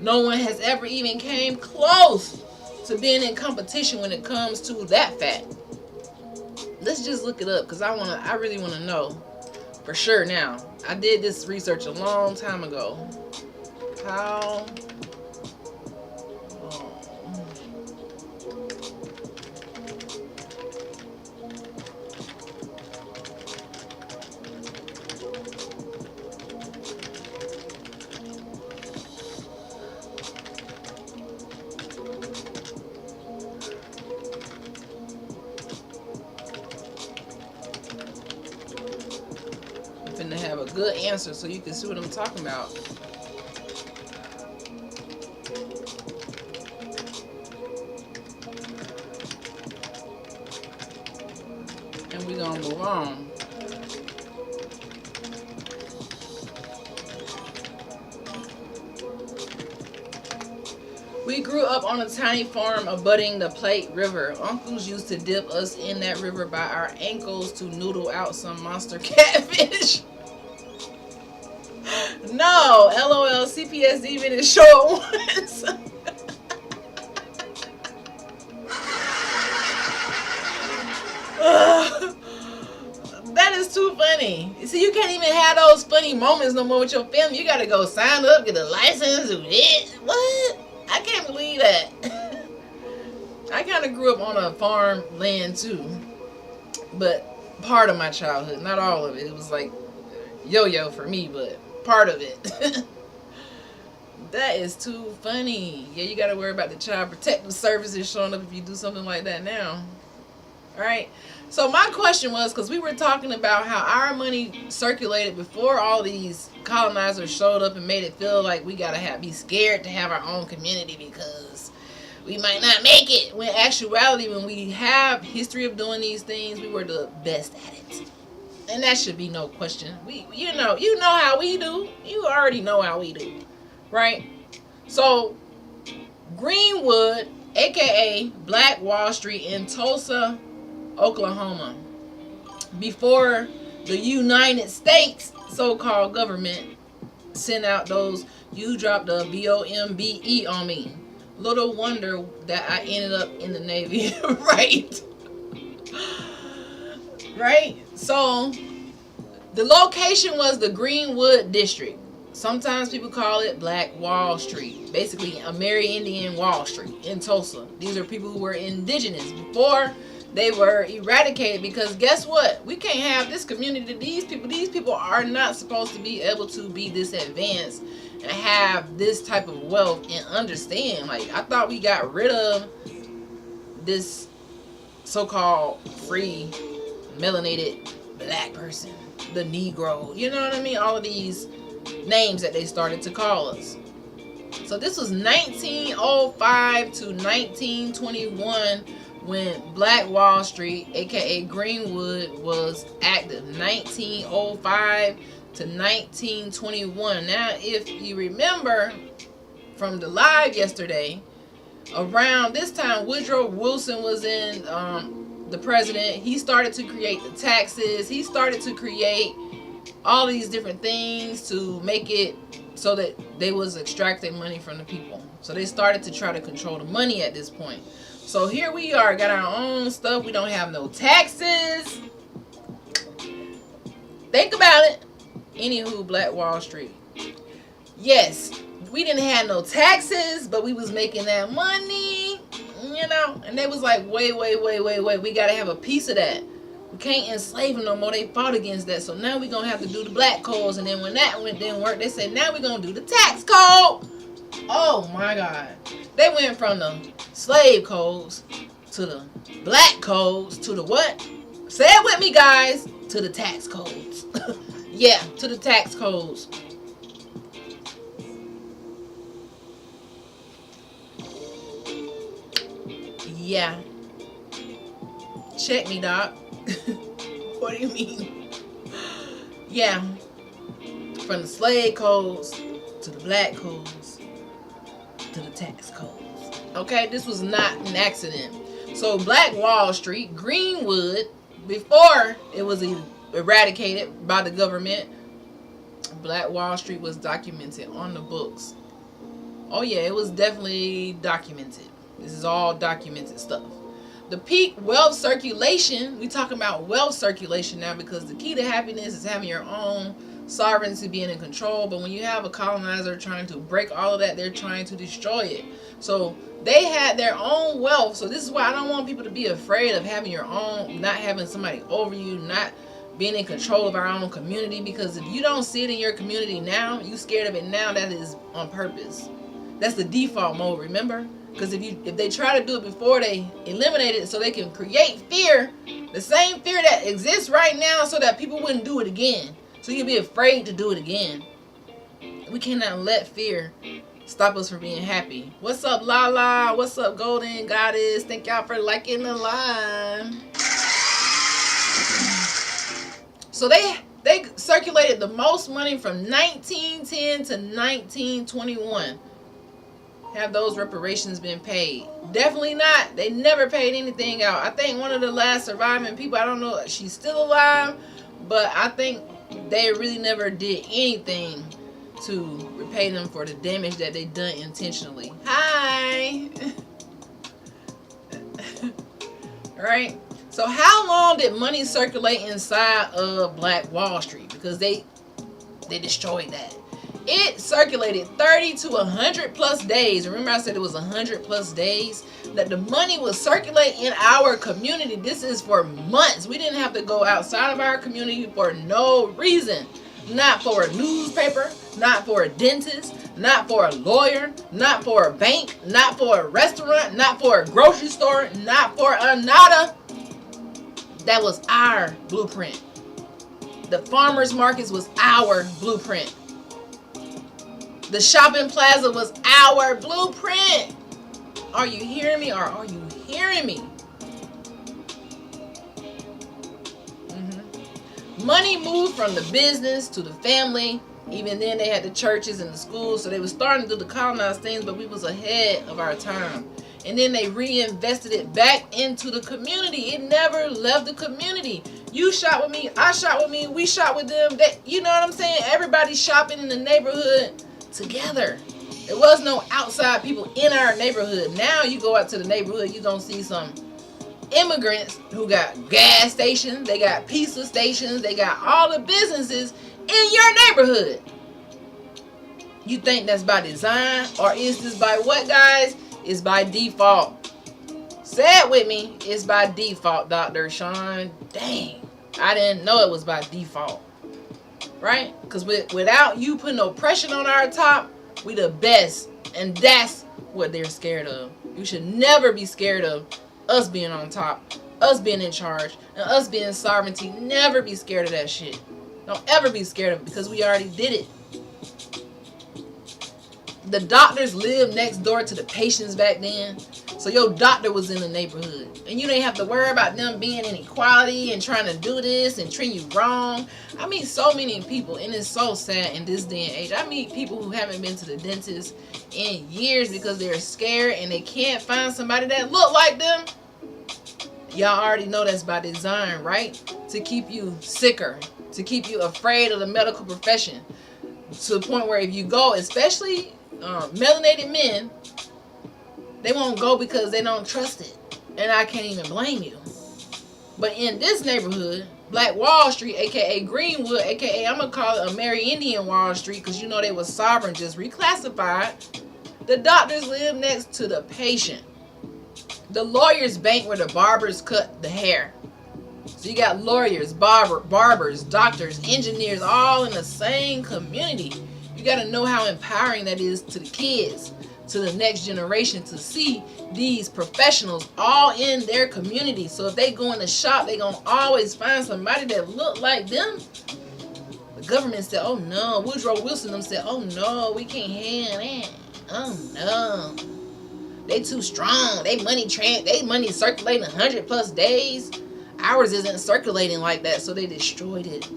No one has ever even came close to being in competition when it comes to that fact. Let's just look it up, because I really want to know for sure now. I did this research a long time ago. How I'm finna have a good answer so you can see what I'm talking about. And we're gonna move on. We grew up on a tiny farm abutting the Plate River. Uncles used to dip us in that river by our ankles to noodle out some monster catfish. No, LOL, CPS even is short ones. That is too funny. See, you can't even have those funny moments no more with your family. You gotta go sign up, get a license, do this. What? I can't believe that. I kind of grew up on a farm land too, but part of my childhood, not all of it. It was like yo-yo for me, but part of it. That is too funny. Yeah, you gotta worry about the child protective services showing up if you do something like that now. All right. So my question was, because we were talking about how our money circulated before all these colonizers showed up and made it feel like we gotta be scared to have our own community because we might not make it. When actuality, when we have history of doing these things, we were the best at it, and that should be no question. You know how we do. You already know how we do, right? So Greenwood, aka Black Wall Street in Tulsa, Oklahoma, before the United States so-called government sent out those "you dropped a BOMBE on me." Little wonder that I ended up in the Navy. Right. So the location was the Greenwood District. Sometimes people call it Black Wall Street. Basically, Amerindian Wall Street in Tulsa. These are people who were indigenous before they were eradicated, because guess what? We can't have this community. These people are not supposed to be able to be this advanced and have this type of wealth and understand. Like, I thought we got rid of this so-called free melanated black person, the Negro. You know what I mean? All of these names that they started to call us. So this was 1905 to 1921 when Black Wall Street, aka Greenwood, was active. 1905 to 1921. Now, if you remember from the live yesterday, around this time, Woodrow Wilson was in the president. He started to create the taxes. He started to create all these different things to make it so that they was extracting money from the people. So they started to try to control the money at this point. So here we are, got our own stuff. We don't have no taxes. Think about it. Anywho, Black Wall Street. Yes, we didn't have no taxes, but we was making that money, you know. And they was like, wait. We got to have a piece of that. We can't enslave them no more. They fought against that. So now we're going to have to do the black codes. And then when that didn't work, they said, now we're going to do the tax code. Oh, my God. They went from the slave codes to the black codes to the what? Say it with me, guys. To the tax codes. Yeah, to the tax codes. Yeah. Check me, doc. What do you mean? Yeah. From the slave codes to the black codes to the tax codes. Okay, this was not an accident. So Black Wall Street, Greenwood, before it was eradicated by the government, Black Wall Street was documented on the books. Oh yeah, it was definitely documented. This is all documented stuff. The peak wealth circulation, we talking about wealth circulation now, because the key to happiness is having your own sovereignty, being in control. But when you have a colonizer trying to break all of that, they're trying to destroy it. So they had their own wealth. So this is why I don't want people to be afraid of having your own, not having somebody over you, not being in control of our own community. Because if you don't see it in your community now, you scared of it now, that is on purpose. That's the default mode, remember? Because if they try to do it before they eliminate it, so they can create fear, the same fear that exists right now, so that people wouldn't do it again. So you'll be afraid to do it again. We cannot let fear stop us from being happy. What's up, Lala? What's up, Golden Goddess? Thank y'all for liking the live. So they circulated the most money from 1910 to 1921. Have those reparations been paid? Definitely not. They never paid anything out. I think one of the last surviving people, I don't know if she's still alive, but I think they really never did anything to repay them for the damage that they done intentionally. Hi. Right? So how long did money circulate inside of Black Wall Street? Because they destroyed that. It circulated 30 to 100 plus days. Remember I said it was 100 plus days that the money was circulating in our community. This is for months. We didn't have to go outside of our community for no reason. Not for a newspaper, not for a dentist, not for a lawyer, not for a bank, not for a restaurant, not for a grocery store, not for a nada. That was our blueprint. The farmers markets was our blueprint. The shopping plaza was our blueprint. Are you hearing me, or are you hearing me? Money moved from the business to the family. Even then they had the churches and the schools, so they were starting to do the colonized things, but we was ahead of our time. And then they reinvested it back into the community. It never left the community. You shop with me, I shop with me, we shop with them. You know what I'm saying? Everybody's shopping in the neighborhood together. There was no outside people in our neighborhood. Now you go out to the neighborhood, you're going to see some immigrants who got gas stations, they got pizza stations, they got all the businesses in your neighborhood. You think that's by design, or is this by what, guys? It's by default. Say it with me. It's by default, Dr. Sean. Dang, I didn't know it was by default. Right? Because without you putting no pressure on our top, we the best. And that's what they're scared of. You should never be scared of us being on top, us being in charge, and us being sovereignty. Never be scared of that shit. Don't ever be scared of it, because we already did it. The doctors lived next door to the patients back then. So your doctor was in the neighborhood. And you didn't have to worry about them being in equality and trying to do this and treat you wrong. I meet so many people, and it's so sad in this day and age. I meet people who haven't been to the dentist in years because they're scared and they can't find somebody that look like them. Y'all already know that's by design, right? To keep you sicker, to keep you afraid of the medical profession. To the point where if you go, especially melanated men, they won't go because they don't trust it. And I can't even blame you. But in this neighborhood, Black Wall Street, aka Greenwood, aka I'm gonna call it Amerindian Wall Street, because you know they was sovereign, just reclassified. The doctors live next to the patient. The lawyers bank where the barbers cut the hair. So you got lawyers, barbers, doctors, engineers, all in the same community. You got to know how empowering that is to the kids, to the next generation, to see these professionals all in their community. So if they go in the shop, they gonna always find somebody that look like them. The government said, oh no. Woodrow Wilson them said, oh no, we can't have that. Oh no, they too strong. They money circulating 100 plus days. ours isn't circulating like that, so they destroyed it.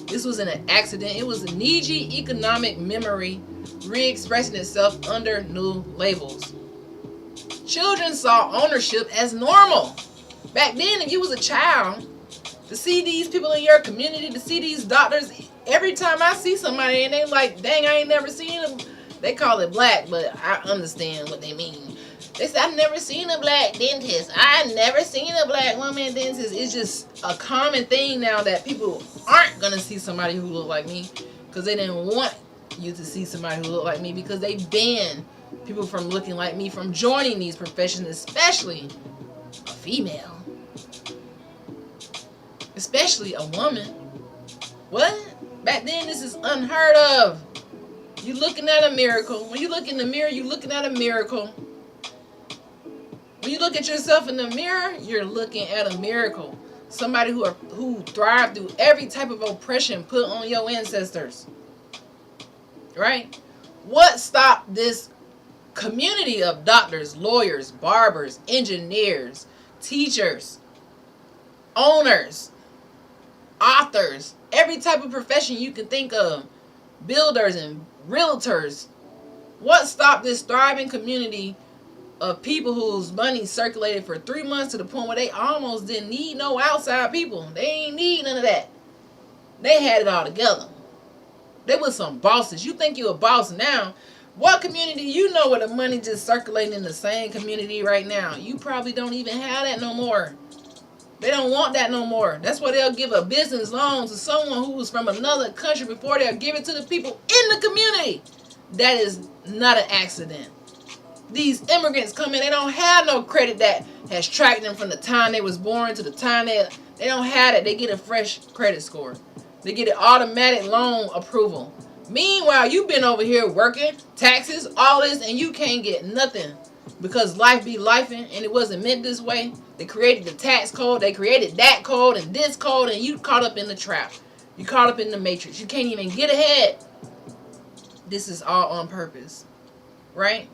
This was an accident. It was a Niji economic memory re-expressing itself under new labels. Children saw ownership as normal. Back then, if you was a child, to see these people in your community, to see these doctors, every time I see somebody and they like, dang, I ain't never seen them. They call it black, but I understand what they mean. They say, I've never seen a black dentist. I've never seen a black woman dentist. It's just a common thing now that people aren't going to see somebody who look like me because they didn't want you to see somebody who look like me because they banned people from looking like me from joining these professions, especially a female. Especially a woman. What? Back then, this is unheard of. You looking at a miracle. When you look in the mirror, you looking at a miracle. When you look at yourself in the mirror, you're looking at a miracle. Somebody who thrived through every type of oppression put on your ancestors. Right? What stopped this community of doctors, lawyers, barbers, engineers, teachers, owners, authors, every type of profession you can think of, builders and realtors? What stopped this thriving community of people whose money circulated for 3 months to the point where they almost didn't need no outside people? They ain't need none of that. They had it all together. They was some bosses. You think you a boss now? What community you know where the money just circulating in the same community right now? You probably don't even have that no more. They don't want that no more. That's why they'll give a business loan to someone who's from another country before they'll give it to the people in the community. That is not an accident. These immigrants come in, they don't have no credit that has tracked them from the time they was born to the time they don't have it. They get a fresh credit score. They get an automatic loan approval. Meanwhile, you've been over here working, taxes, all this, and you can't get nothing because life be lifing and it wasn't meant this way. They created the tax code, they created that code and this code, and you caught up in the trap. You caught up in the matrix. You can't even get ahead. This is all on purpose, right?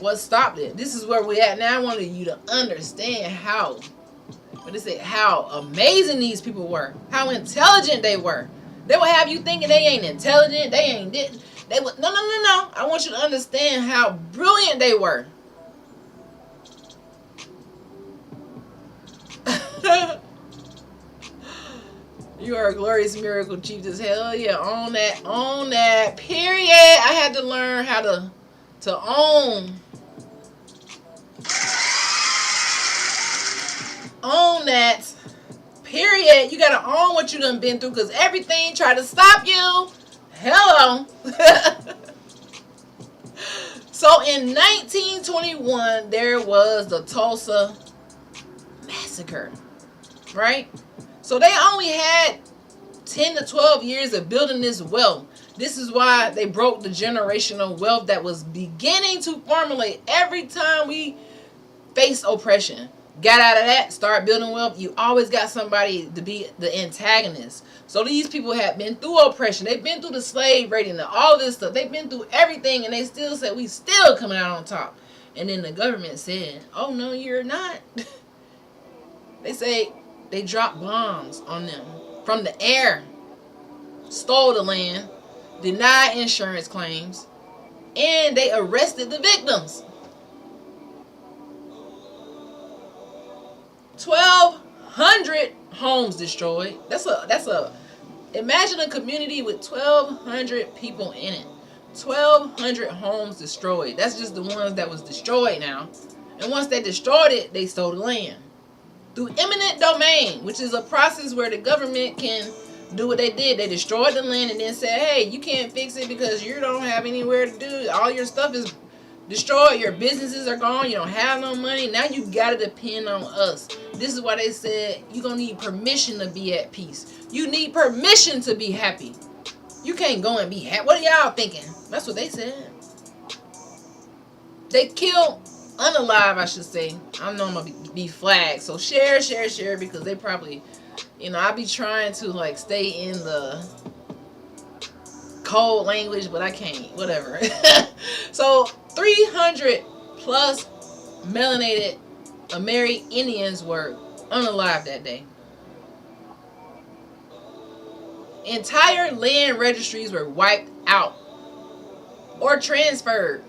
What stopped it? This is where we at now. I wanted you to understand how amazing these people were, how intelligent they were. They will have you thinking they ain't intelligent, they ain't this. They would no. I want you to understand how brilliant they were. You are a glorious miracle, Chief. Hell yeah, on that. Period. I had to learn how to own that. Period. You gotta own what you done been through, because everything tried to stop you. Hello. So in 1921, there was the Tulsa Massacre, right? So they only had 10 to 12 years of building this wealth. This is why they broke the generational wealth that was beginning to formulate every time we face oppression. Got out of that, start building wealth. You always got somebody to be the antagonist. So these people have been through oppression. They've been through the slave raiding and all this stuff. They've been through everything, and they still said, we still coming out on top. And then the government said, oh, no, you're not. They say they dropped bombs on them from the air, stole the land, denied insurance claims, and they arrested the victims. 1,200 homes destroyed. Imagine a community with 1,200 people in it. 1,200 homes destroyed. That's just the ones that was destroyed now. And once they destroyed it, they stole the land. Through eminent domain, which is a process where the government can do what they did. They destroyed the land and then said, hey, you can't fix it because you don't have anywhere to do it. All your stuff is destroyed. Your businesses are gone. You don't have no money. Now you got to depend on us. This is why they said you're going to need permission to be at peace. You need permission to be happy. You can't go and be happy. What are y'all thinking? That's what they said. They killed unalive, I should say. I know I'm going to be flagged. So share, because they probably, I be trying to like stay in the code language, but I can't. Whatever. So 300 plus melanated Amerindians were unalive that day. Entire land registries were wiped out or transferred.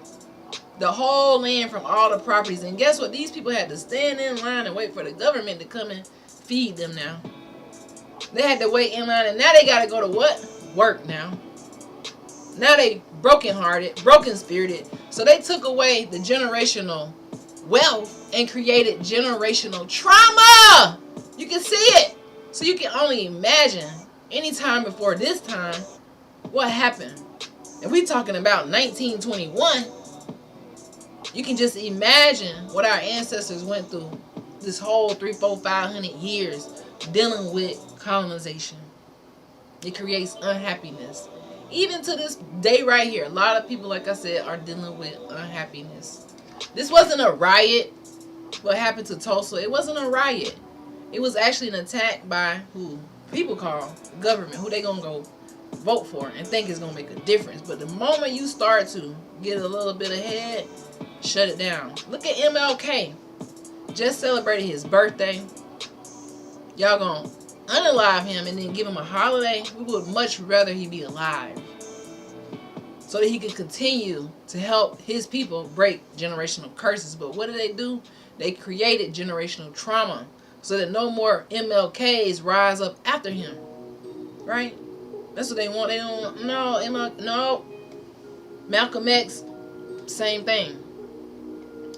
The whole land from all the properties. And guess what? These people had to stand in line and wait for the government to come and feed them now. They had to wait in line, and now they got to go to what? Work now. Now they brokenhearted, broken spirited. So they took away the generational wealth and created generational trauma. You can see it. So you can only imagine any time before this time what happened. And we talking about 1921. You can just imagine what our ancestors went through this whole 300, 400, 500 years dealing with colonization. It creates unhappiness. Even to this day right here, a lot of people, like I said, are dealing with unhappiness. This wasn't a riot. What happened to Tulsa? It wasn't a riot. It was actually an attack by who people call government, who they gonna go vote for and think it's gonna make a difference. But the moment you start to get a little bit ahead, shut it down. Look at MLK. Just celebrated his birthday. Y'all gonna unalive him and then give him a holiday? We would much rather he be alive, so that he could continue to help his people break generational curses. But what do? They created generational trauma so that no more MLKs rise up after him. Right? That's what they want. They don't. No. Malcolm X, same thing.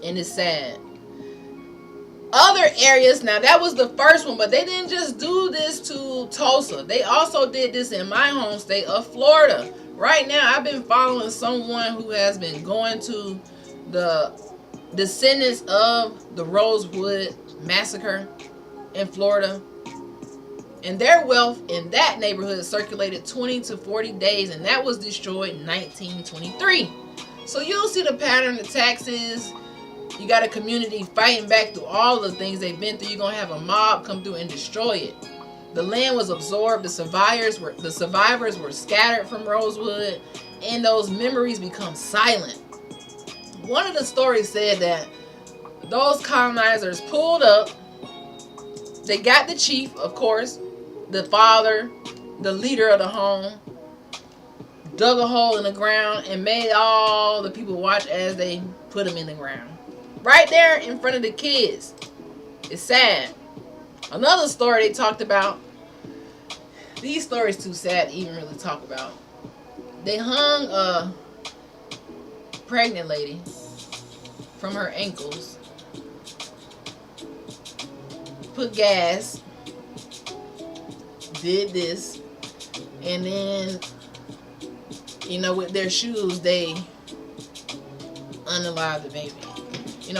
And it's sad. Other areas, now that was the first one, but they didn't just do this to Tulsa. They also did this in my home state of Florida. Right now, I've been following someone who has been going to the descendants of the Rosewood Massacre in Florida. And their wealth in that neighborhood circulated 20 to 40 days, and that was destroyed in 1923. So you'll see the pattern, the taxes. You got a community fighting back through all the things they've been through. You're going to have a mob come through and destroy it. The land was absorbed. The survivors were scattered from Rosewood, and those memories become silent. One of the stories said that those colonizers pulled up. They got the chief, of course, the father, the leader of the home, dug a hole in the ground and made all the people watch as they put him in the ground. Right there in front of the kids. It's sad. Another story they talked about. These stories too sad to even really talk about. They hung a pregnant lady from her ankles. Put gas. Did this. And then, with their shoes, they unalived the baby.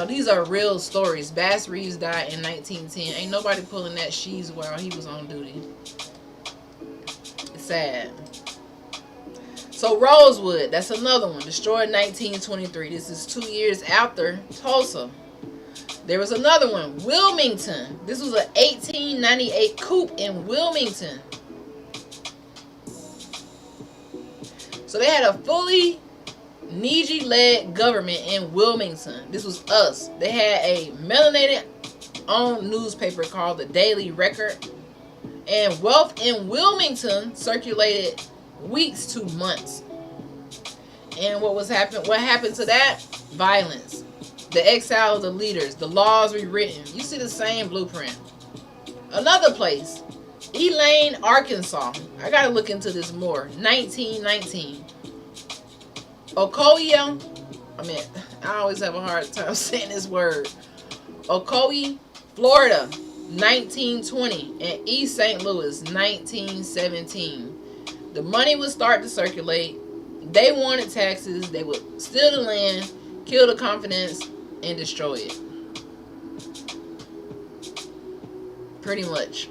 These are real stories. Bass Reeves died in 1910. Ain't nobody pulling that sheaves while he was on duty. It's sad. So Rosewood, that's another one. Destroyed in 1923. This is 2 years after Tulsa. There was another one. Wilmington. This was an 1898 coup in Wilmington. So they had a fully Neji-led government in Wilmington. This was us. They had a melanated-owned newspaper called the Daily Record. And wealth in Wilmington circulated weeks to months. And what happened to that? Violence. The exile of the leaders. The laws rewritten. You see the same blueprint. Another place. Elaine, Arkansas. I gotta look into this more. 1919. Ocoee. I always have a hard time saying this word. Ocoee, Florida. 1920. And East St. Louis. 1917. The money would start to circulate. They wanted taxes. They would steal the land, kill the confidence, and destroy it. Pretty much.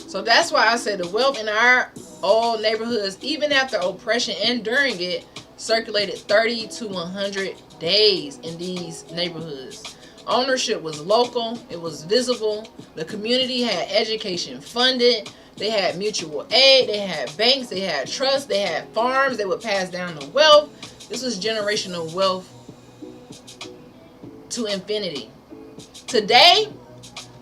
So that's why I said the wealth in our old neighborhoods, even after oppression and during it, circulated 30 to 100 days in these neighborhoods. Ownership was local. It was visible. The community had education funded. They had mutual aid. They had banks. They had trusts. They had farms. They would pass down the wealth. This was generational wealth to infinity. Today,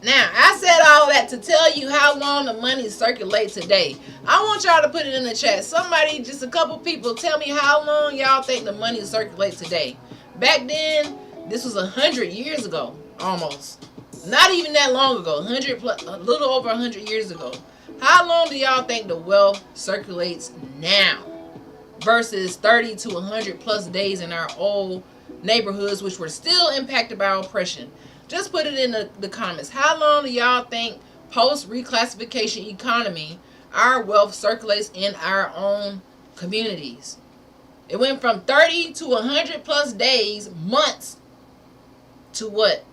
Now, I said all that to tell you how long the money circulates today. I want y'all to put it in the chat. Somebody, just a couple people, tell me how long y'all think the money circulates today. Back then, this was 100 years ago, almost. Not even that long ago, 100 plus, a little over 100 years ago. How long do y'all think the wealth circulates now versus 30 to 100 plus days in our old neighborhoods, which were still impacted by oppression? Just put it in the comments. How long do y'all think post reclassification economy our wealth circulates in our own communities? It went from 30 to 100 plus days, months, to what?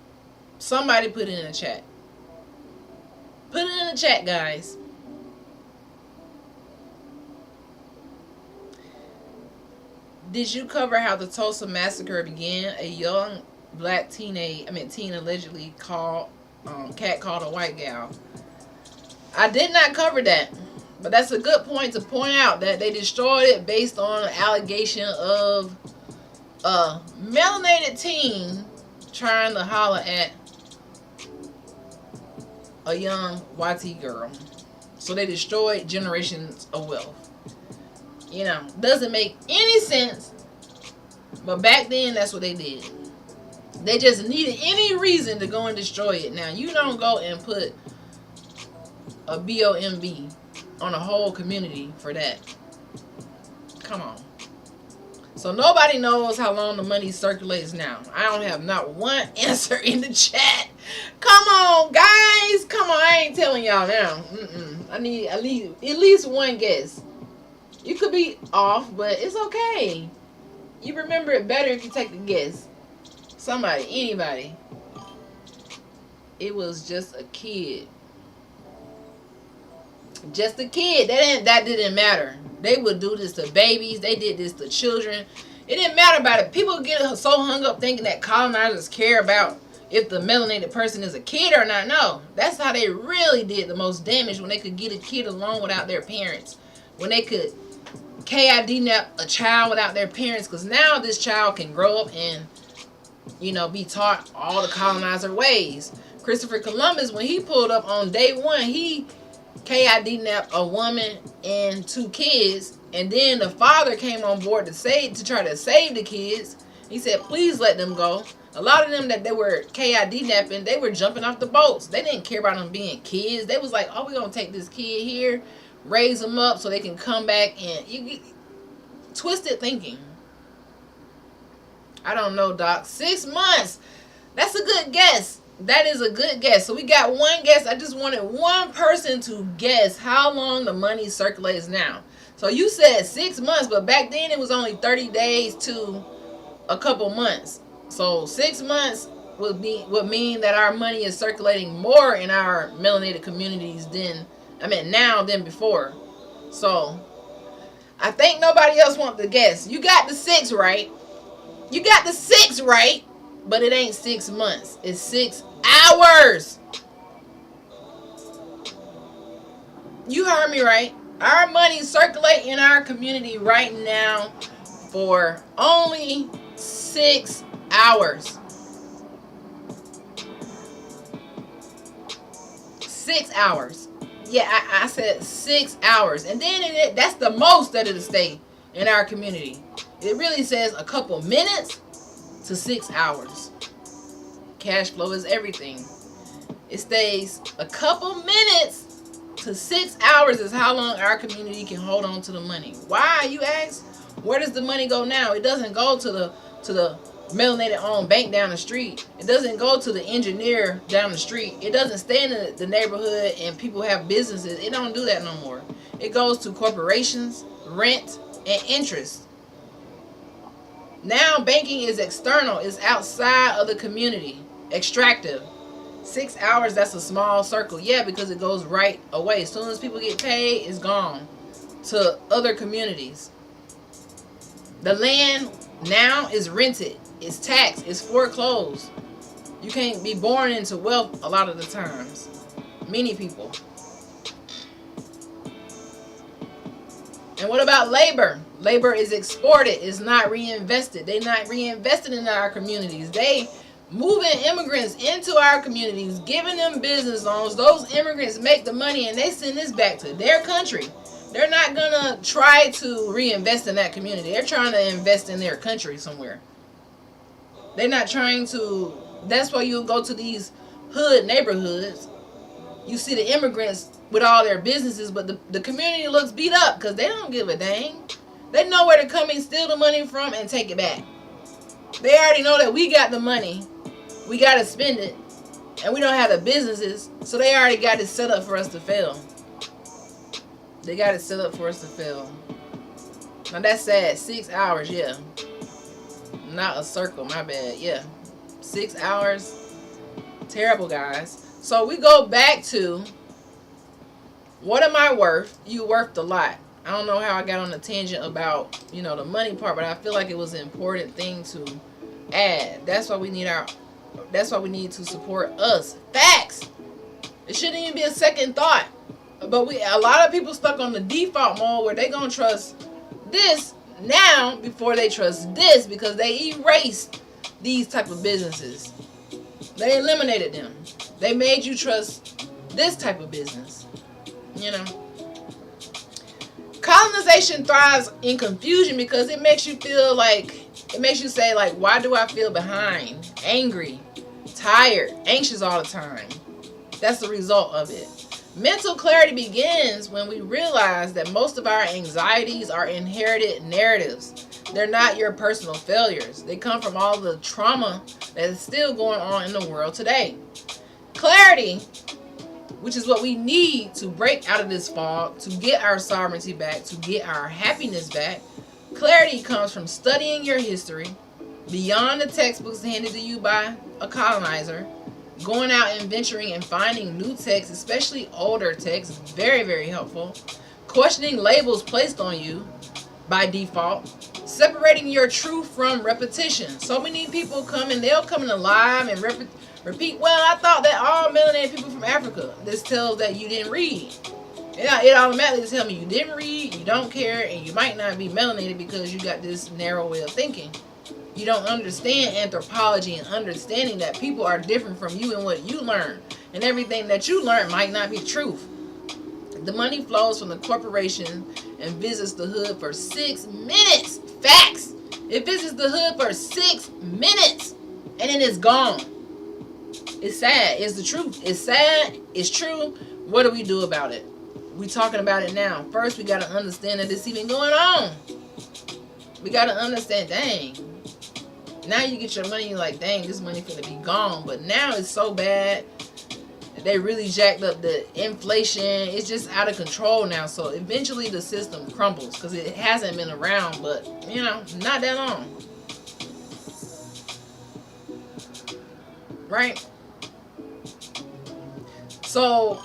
Somebody put it in the chat. Put it in the chat, guys. Did you cover how the Tulsa massacre began? A young black teen allegedly catcalled a white gal. I did not cover that, but that's a good point to point out that they destroyed it based on an allegation of a melanated teen trying to holler at a white YT girl. So they destroyed generations of wealth. You know, doesn't make any sense, but back then that's what they did. They just needed any reason to go and destroy it. Now, you don't go and put a BOMB on a whole community for that. Come on. So nobody knows how long the money circulates now. I don't have not one answer in the chat. Come on, guys. Come on, I ain't telling y'all now. I need at least one guess. You could be off, but it's okay. You remember it better if you take a guess. Somebody, anybody. It was just a kid. Just a kid. That didn't matter. They would do this to babies. They did this to children. It didn't matter about it. People get so hung up thinking that colonizers care about if the melanated person is a kid or not. No. That's how they really did the most damage, when they could get a kid alone without their parents. When they could kidnap a child without their parents. Because now this child can grow up and, you know, be taught all the colonizer ways. Christopher Columbus, when he pulled up on day one, he kidnapped a woman and 2 kids, and then the father came on board to try to save the kids. He said, please let them go. A lot of them that they were kidnapping, they were jumping off the boats. They didn't care about them being kids. They was like, oh, we're gonna take this kid here, raise them up so they can come back. And you get twisted thinking. I don't know, Doc. 6 months. That's a good guess. That is a good guess. So we got one guess. I just wanted one person to guess how long the money circulates now. So you said 6 months, but back then it was only 30 days to a couple months. So 6 months would mean that our money is circulating more in our melanated communities now than before. So I think nobody else wants to guess. You got the 6 right. You got the 6 right, but it ain't 6 months. It's 6 hours. You heard me right. Our money circulate in our community right now for only 6 hours. 6 hours. Yeah, I said 6 hours. And then that's the most that it'll stay in our community. It really says a couple minutes to 6 hours. Cash flow is everything. It stays a couple minutes to 6 hours is how long our community can hold on to the money. Why, you ask? Where does the money go now? It doesn't go to the melanated owned bank down the street. It doesn't go to the engineer down the street. It doesn't stay in the neighborhood and people have businesses. It don't do that no more. It goes to corporations, rent, and interest. Now banking is external. It's outside of the community. Extractive. 6 hours, that's a small circle. Yeah, because it goes right away. As soon as people get paid, it's gone to other communities. The land now is rented. It's taxed. It's foreclosed. You can't be born into wealth a lot of the times. Many people. And what about labor? Labor is exported. It's not reinvested. They're not reinvested in our communities. They moving immigrants into our communities, giving them business loans. Those immigrants make the money and they send this back to their country. They're not gonna try to reinvest in that community. They're trying to invest in their country somewhere. They're not trying to. That's why you go to these hood neighborhoods. You see the immigrants with all their businesses, but the community looks beat up because they don't give a dang. They know where to come and steal the money from and take it back. They already know that we got the money. We got to spend it. And we don't have the businesses. So they already got it set up for us to fail. They got it set up for us to fail. Now that's sad. 6 hours, yeah. Not a circle, my bad. Yeah. 6 hours. Terrible, guys. So we go back to, what am I worth? You worth a lot. I don't know how I got on a tangent about, the money part, but I feel like it was an important thing to add. That's why we need to support us. Facts. It shouldn't even be a second thought. But a lot of people stuck on the default mode where they gonna trust this now before they trust this, because they erased these type of businesses. They eliminated them. They made you trust this type of business. Colonization thrives in confusion because it makes you say, why do I feel behind, angry, tired, anxious all the time? That's the result of it. Mental clarity begins when we realize that most of our anxieties are inherited narratives. They're not your personal failures. They come from all the trauma that is still going on in the world today. Clarity, which is what we need to break out of this fog, to get our sovereignty back, to get our happiness back. Clarity comes from studying your history beyond the textbooks handed to you by a colonizer, going out and venturing and finding new texts, especially older texts, very, very helpful. Questioning labels placed on you by default. Separating your truth from repetition. So many people they'll come in the live and repeat, well, I thought that all melanated people from Africa. This tells that you didn't read. It automatically tells me you didn't read, you don't care, and you might not be melanated because you got this narrow way of thinking. You don't understand anthropology and understanding that people are different from you and what you learn. And everything that you learn might not be truth. The money flows from the corporation and visits the hood for 6 minutes. Facts. It visits the hood for 6 minutes and then it's gone. It's sad. It's the truth. It's sad. It's true. What do we do about it? We talking about it now. First, we got to understand that it's even going on. We got to understand, dang. Now you get your money, you're like, dang, this money finna be gone. But now it's so bad. They really jacked up the inflation. It's just out of control now. So eventually the system crumbles because it hasn't been around, but, not that long. Right? So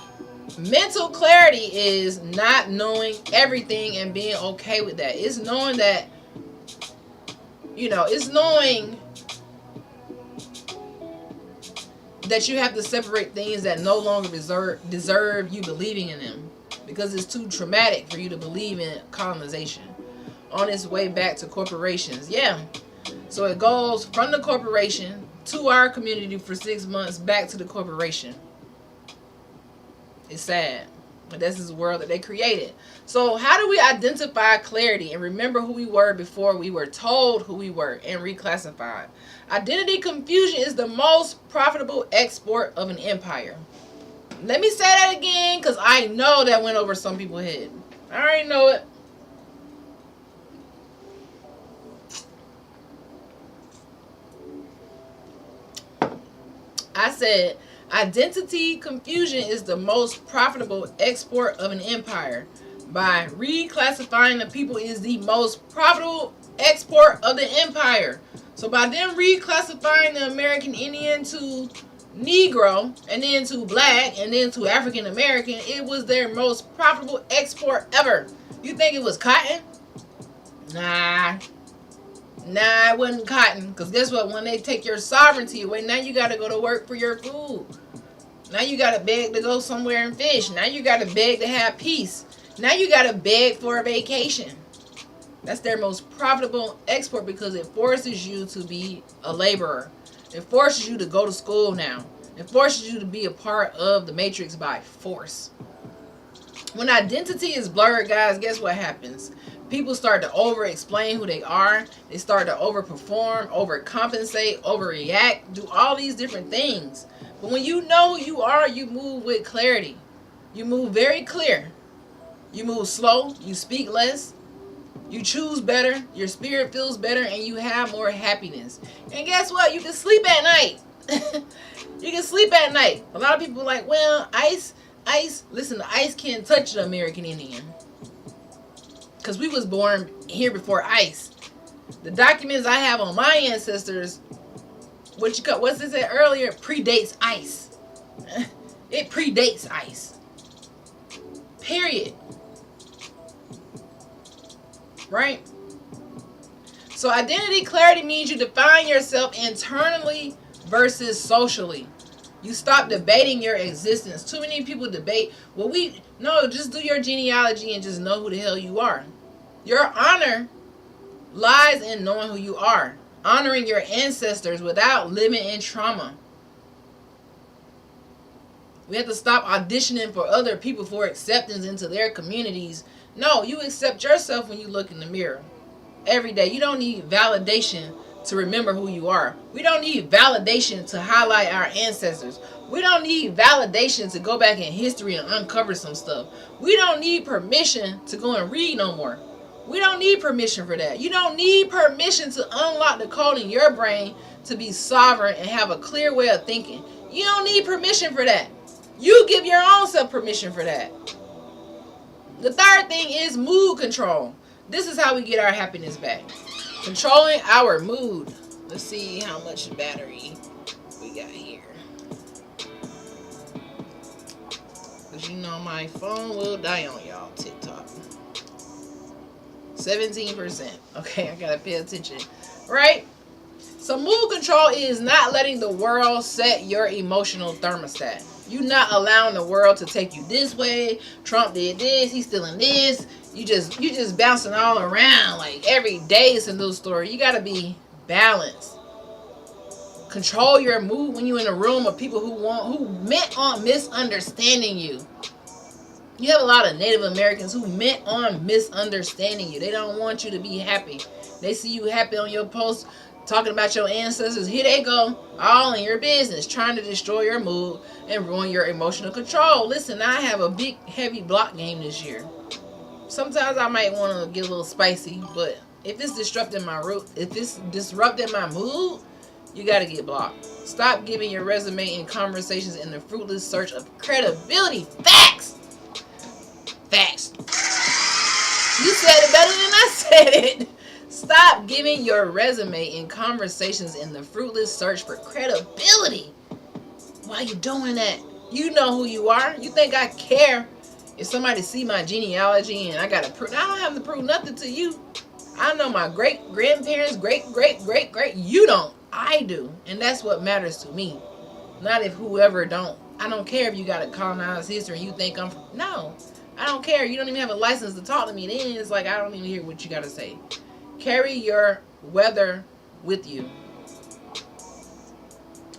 mental clarity is not knowing everything and being okay with that. It's knowing that, it's knowing that you have to separate things that no longer deserve you believing in them, because it's too traumatic for you to believe in colonization on its way back to corporations. Yeah. So it goes from the corporation to our community for 6 months, back to the corporation. It's sad, but this is the world that they created. So how do we identify clarity and remember who we were before we were told who we were and reclassified? Identity confusion is the most profitable export of an empire. Let me say that again, because I know that went over some people's head. I already know it. I said identity confusion is the most profitable export of an empire. By reclassifying the people is the most profitable export of the empire. So by them reclassifying the American Indian to Negro, and then to black, and then to African American, it was their most profitable export ever. You think it was cotton? Nah, it wasn't cotton. Because guess what? When they take your sovereignty away, now you got to go to work for your food. Now you got to beg to go somewhere and fish. Now you got to beg to have peace. Now you got to beg for a vacation. That's their most profitable export because it forces you to be a laborer. It forces you to go to school now. It forces you to be a part of the matrix by force. When identity is blurred, guys, guess what happens? People start to over-explain who they are. They start to overperform, overcompensate, overreact, do all these different things. But when you know who you are, you move with clarity. You move very clear. You move slow. You speak less. You choose better. Your spirit feels better, and you have more happiness. And guess what? You can sleep at night. You can sleep at night. A lot of people are like, well, ice, listen, the ice can't touch the American Indian. Because we was born here before ice. The documents I have on my ancestors, what's it said earlier, predates ice. It predates ice. Period. Right? So identity clarity means you define yourself internally versus socially. You stop debating your existence. Too many people debate, just do your genealogy and just know who the hell you are. Your honor lies in knowing who you are. Honoring your ancestors without living in trauma. We have to stop auditioning for other people for acceptance into their communities. No, you accept yourself when you look in the mirror. Every day. You don't need validation to remember who you are. We don't need validation to highlight our ancestors. We don't need validation to go back in history and uncover some stuff. We don't need permission to go and read no more. We don't need permission for that. You don't need permission to unlock the code in your brain to be sovereign and have a clear way of thinking. You don't need permission for that. You give your own self permission for that. The third thing is mood control. This is how we get our happiness back. Controlling our mood. Let's see how much battery we got here. Because you know my phone will die on y'all. TikTok. 17%. Okay, I gotta pay attention. Right? So mood control is not letting the world set your emotional thermostat. You not allowing the world to take you this way. Trump did this. He's stealing this. You just bouncing all around. Like every day is a new story. You gotta be balanced. Control your mood when you're in a room of people who meant on misunderstanding you. You have a lot of Native Americans who meant on misunderstanding you. They don't want you to be happy. They see you happy on your post, talking about your ancestors. Here they go, all in your business, trying to destroy your mood and ruin your emotional control. Listen, I have a big, heavy block game this year. Sometimes I might want to get a little spicy, but if it's disrupting my mood, you got to get blocked. Stop giving your resume and conversations in the fruitless search of credibility. Facts! Facts. You said it better than I said it. Stop giving your resume and conversations in the fruitless search for credibility. Why are you doing that? You know who you are. You think I care if somebody see my genealogy and I gotta prove? I don't have to prove nothing to you. I know my great grandparents, great. You don't. I do, and that's what matters to me. Not if whoever don't. I don't care if you got a colonized history and you think I'm. No, I don't care. You don't even have a license to talk to me. Then it's like I don't even hear what you gotta say. Carry your weather with you.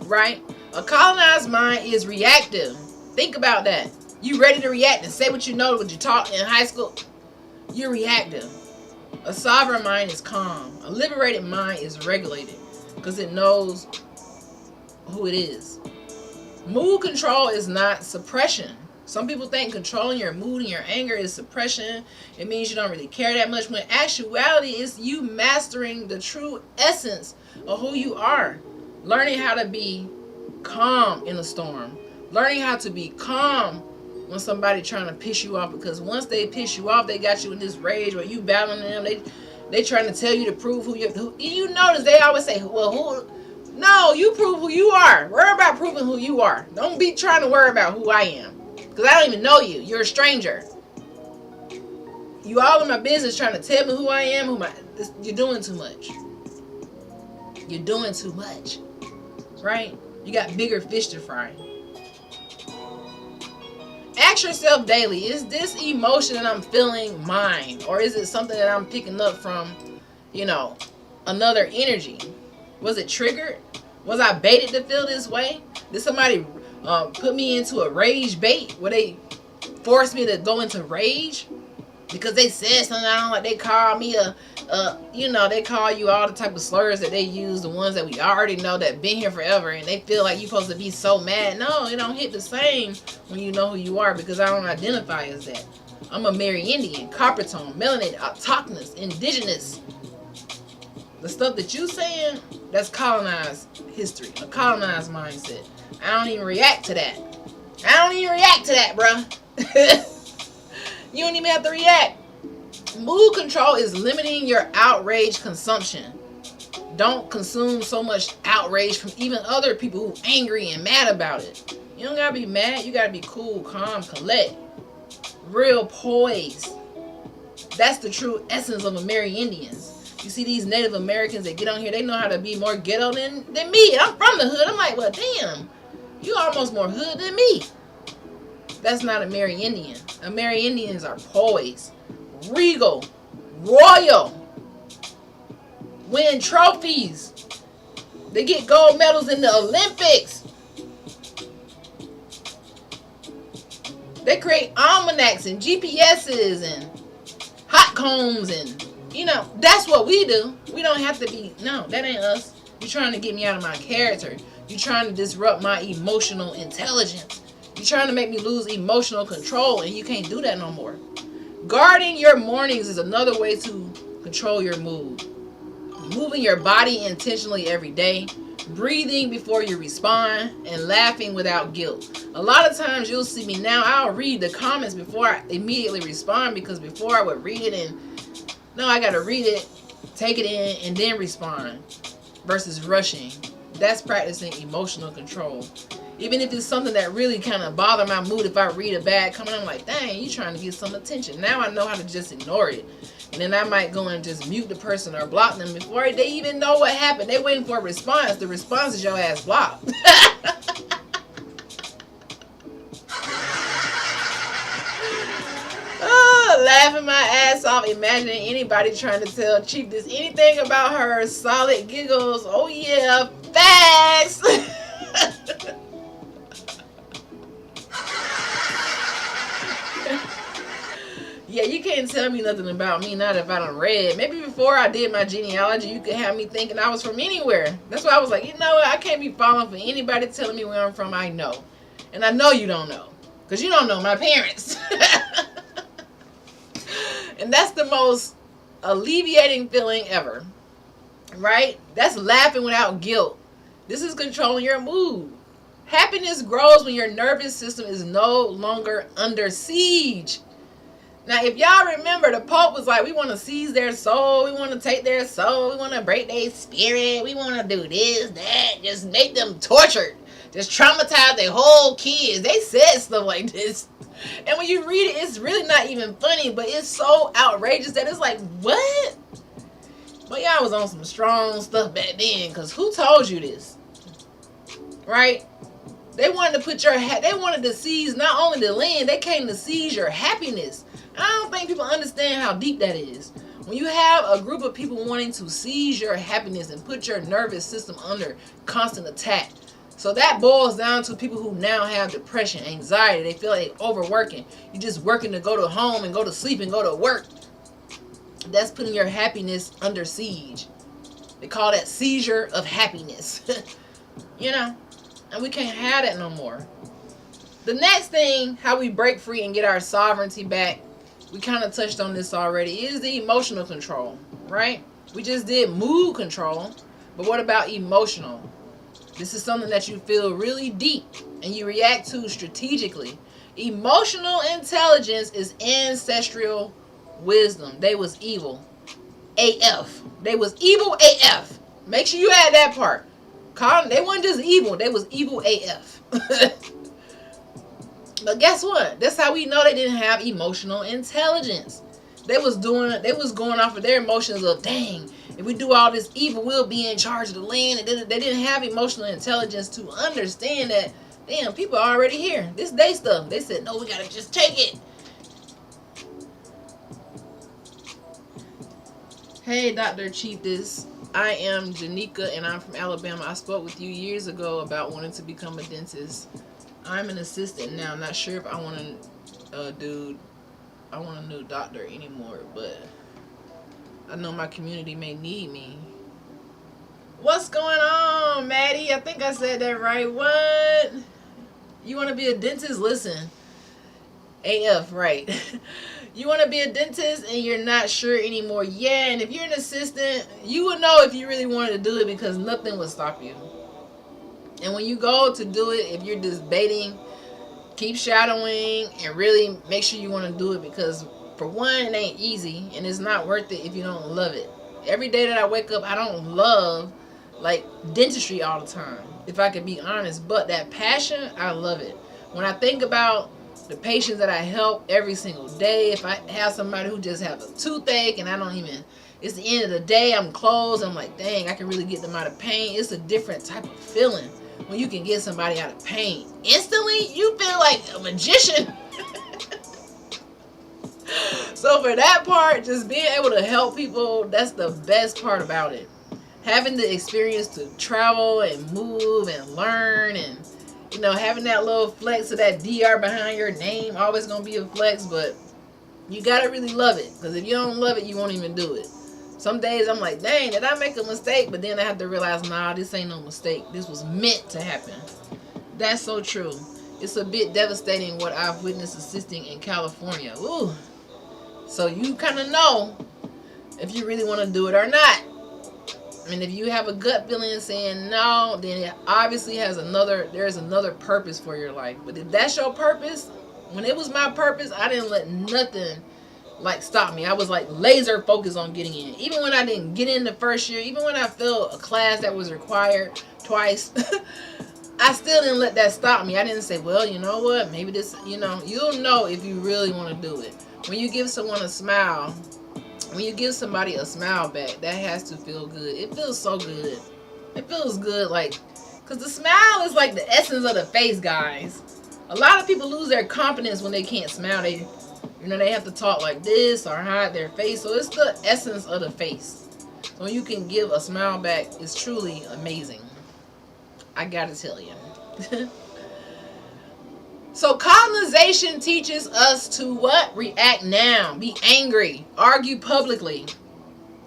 Right? A colonized mind is reactive. Think about that. You ready to react and say what you know, what you taught in high school? You're reactive. A sovereign mind is calm. A liberated mind is regulated because it knows who it is. Mood control is not suppression. Some people think controlling your mood and your anger is suppression. It means you don't really care that much. When actuality is you mastering the true essence of who you are. Learning how to be calm in a storm. Learning how to be calm when somebody trying to piss you off. Because once they piss you off, they got you in this rage where you battling them. They trying to tell you to prove who you notice they always say, well, who? No, you prove who you are. Worry about proving who you are. Don't be trying to worry about who I am. Because I don't even know you. You're a stranger. You all in my business trying to tell me who I am. You're doing too much. You're doing too much. Right? You got bigger fish to fry. Ask yourself daily, is this emotion that I'm feeling mine? Or is it something that I'm picking up from, another energy? Was it triggered? Was I baited to feel this way? Did somebody put me into a rage bait where they forced me to go into rage? Because they said something I don't like. They call me they call you all the type of slurs that they use, the ones that we already know that been here forever, and they feel like you're supposed to be so mad. No, it don't hit the same when you know who you are, because I don't identify as that. I'm a Amerindian, copper tone, melanated, autochthonous, indigenous. The stuff that you saying, that's colonized history, a colonized mindset. I don't even react to that. Bruh. You don't even have to react. Mood control is limiting your outrage consumption. Don't consume so much outrage from even other people who angry and mad about it. You don't gotta be mad. You gotta be cool, calm, collect. Real poise. That's the true essence of Amerindians. You see these Native Americans that get on here, they know how to be more ghetto than me. I'm from the hood. I'm like, well, damn. You almost more hood than me. That's not Amerindian. Amerindians are poised, regal, royal, win trophies. They get gold medals in the Olympics. They create almanacs and GPSs and hot combs, and that's what we do. We don't have to be, no, that ain't us. You're trying to get me out of my character. You're trying to disrupt my emotional intelligence. You're trying to make me lose emotional control, and you can't do that no more. Guarding your mornings is another way to control your mood. Moving your body intentionally every day, breathing before you respond, and laughing without guilt. A lot of times you'll see me now, I'll read the comments before I immediately respond, because before I would read it I gotta read it, take it in, and then respond versus rushing. That's practicing emotional control. Even if it's something that really kind of bother my mood, if I read a bad comment, I'm like, dang, you trying to get some attention. Now I know how to just ignore it. And then I might go and just mute the person or block them before they even know what happened. They waiting for a response. The response is your ass blocked. Laughing my ass off, imagining anybody trying to tell Chief this anything about her. Solid giggles. Oh yeah, facts. Yeah, you can't tell me nothing about me, not if I done read. Maybe before I did my genealogy, you could have me thinking I was from anywhere. That's why I was like, you know what? I can't be falling for anybody telling me where I'm from. I know. And I know you don't know. Because you don't know my parents. And that's the most alleviating feeling ever. Right? That's laughing without guilt. This is controlling your mood. Happiness grows when your nervous system is no longer under siege. Now, if y'all remember, the Pope was like, we want to seize their soul. We want to take their soul. We want to break their spirit. We want to do this, that. Just make them tortured. Just traumatize their whole kids. They said stuff like this. And when you read it, it's really not even funny, but it's so outrageous that it's like, what? But y'all was on some strong stuff back then, because who told you this? Right? They wanted to put they wanted to seize not only the land, they came to seize your happiness. I don't think people understand how deep that is. When you have a group of people wanting to seize your happiness and put your nervous system under constant attack. So that boils down to people who now have depression, anxiety. They feel like they're overworking. You're just working to go to home and go to sleep and go to work. That's putting your happiness under siege. They call that seizure of happiness. And we can't have that no more. The next thing, how we break free and get our sovereignty back, we kind of touched on this already, is the emotional control, right? We just did mood control, but what about emotional? This is something that you feel really deep and you react to strategically. Emotional intelligence is ancestral wisdom. They was evil AF. They was evil AF. Make sure you add that part. They weren't just evil. They was evil AF. But guess what? That's how we know they didn't have emotional intelligence. They was going off of their emotions of, dang, if we do all this evil, we'll be in charge of the land. They didn't have emotional intelligence to understand that, damn, people are already here. This day stuff. They said, no, we gotta just take it. Hey, Dr. Chief, this I am Janika and I'm from Alabama. I spoke with you years ago about wanting to become a dentist. I'm an assistant now. I'm not sure if I want to I want a new doctor anymore, but I know my community may need me. What's going on, Maddie? I think I said that right. What? You want to be a dentist? Listen. AF, right. You want to be a dentist and you're not sure anymore. Yeah, and if you're an assistant, you would know if you really wanted to do it because nothing would stop you. And when you go to do it, if you're just baiting, keep shadowing and really make sure you want to do it because, for one, it ain't easy and it's not worth it if you don't love it. Every day that I wake up, I don't love like dentistry all the time, if I could be honest. But that passion, I love it. When I think about the patients that I help every single day, if I have somebody who just have a toothache and I don't even, it's the end of the day, I'm closed, I'm like, dang, I can really get them out of pain. It's a different type of feeling when you can get somebody out of pain. Instantly, you feel like a magician. So for that part, just being able to help people, that's the best part about it. Having the experience to travel and move and learn and, you know, having that little flex of that DR behind your name, always going to be a flex, but you got to really love it. Because if you don't love it, you won't even do it. Some days I'm like, dang, did I make a mistake? But then I have to realize, nah, this ain't no mistake. This was meant to happen. That's so true. It's a bit devastating what I've witnessed assisting in California. Ooh. So you kind of know if you really want to do it or not. I mean, if you have a gut feeling saying no, then it obviously there's another purpose for your life. But if that's your purpose, when it was my purpose, I didn't let nothing like stop me. I was like laser focused on getting in. Even when I didn't get in the first year, even when I failed a class that was required twice, I still didn't let that stop me. I didn't say, well, you know what, maybe this, you'll know if you really want to do it. When you give someone a smile, when you give somebody a smile back, that has to feel good. It feels so good. It feels good, like, because the smile is like the essence of the face, guys. A lot of people lose their confidence when they can't smile. They have to talk like this or hide their face. So it's the essence of the face. So when you can give a smile back, it's truly amazing. I gotta tell you. So colonization teaches us to what? React now. Be angry. Argue publicly.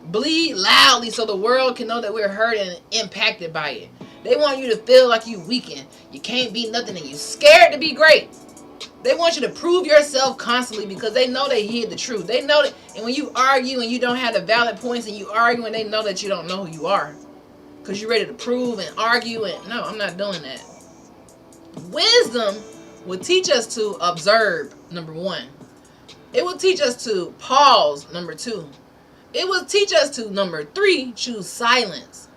Bleed loudly so the world can know that we're hurt and impacted by it. They want you to feel like you weakened. You can't be nothing and you're scared to be great. They want you to prove yourself constantly because they know they hear the truth. They know that, and when you argue and you don't have the valid points and you argue and they know that you don't know who you are. Because you're ready to prove and argue and no, I'm not doing that. Wisdom will teach us to observe, number 1. It will teach us to pause, number 2. It will teach us to, number 3, choose silence.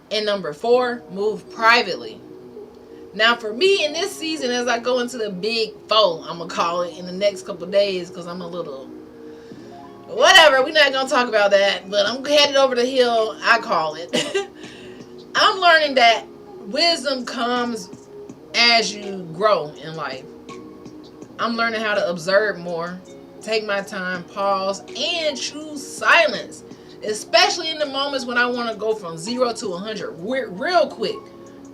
And number 4, move privately. Now for me in this season, as I go into the big 4, I'm going to call it, in the next couple of days, because I'm a little, whatever, we're not going to talk about that, but I'm headed over the hill, I call it. I'm learning that wisdom comes as you grow in life. I'm learning how to observe more, take my time, pause, and choose silence. Especially in the moments when I want to go from 0 to 100 real quick.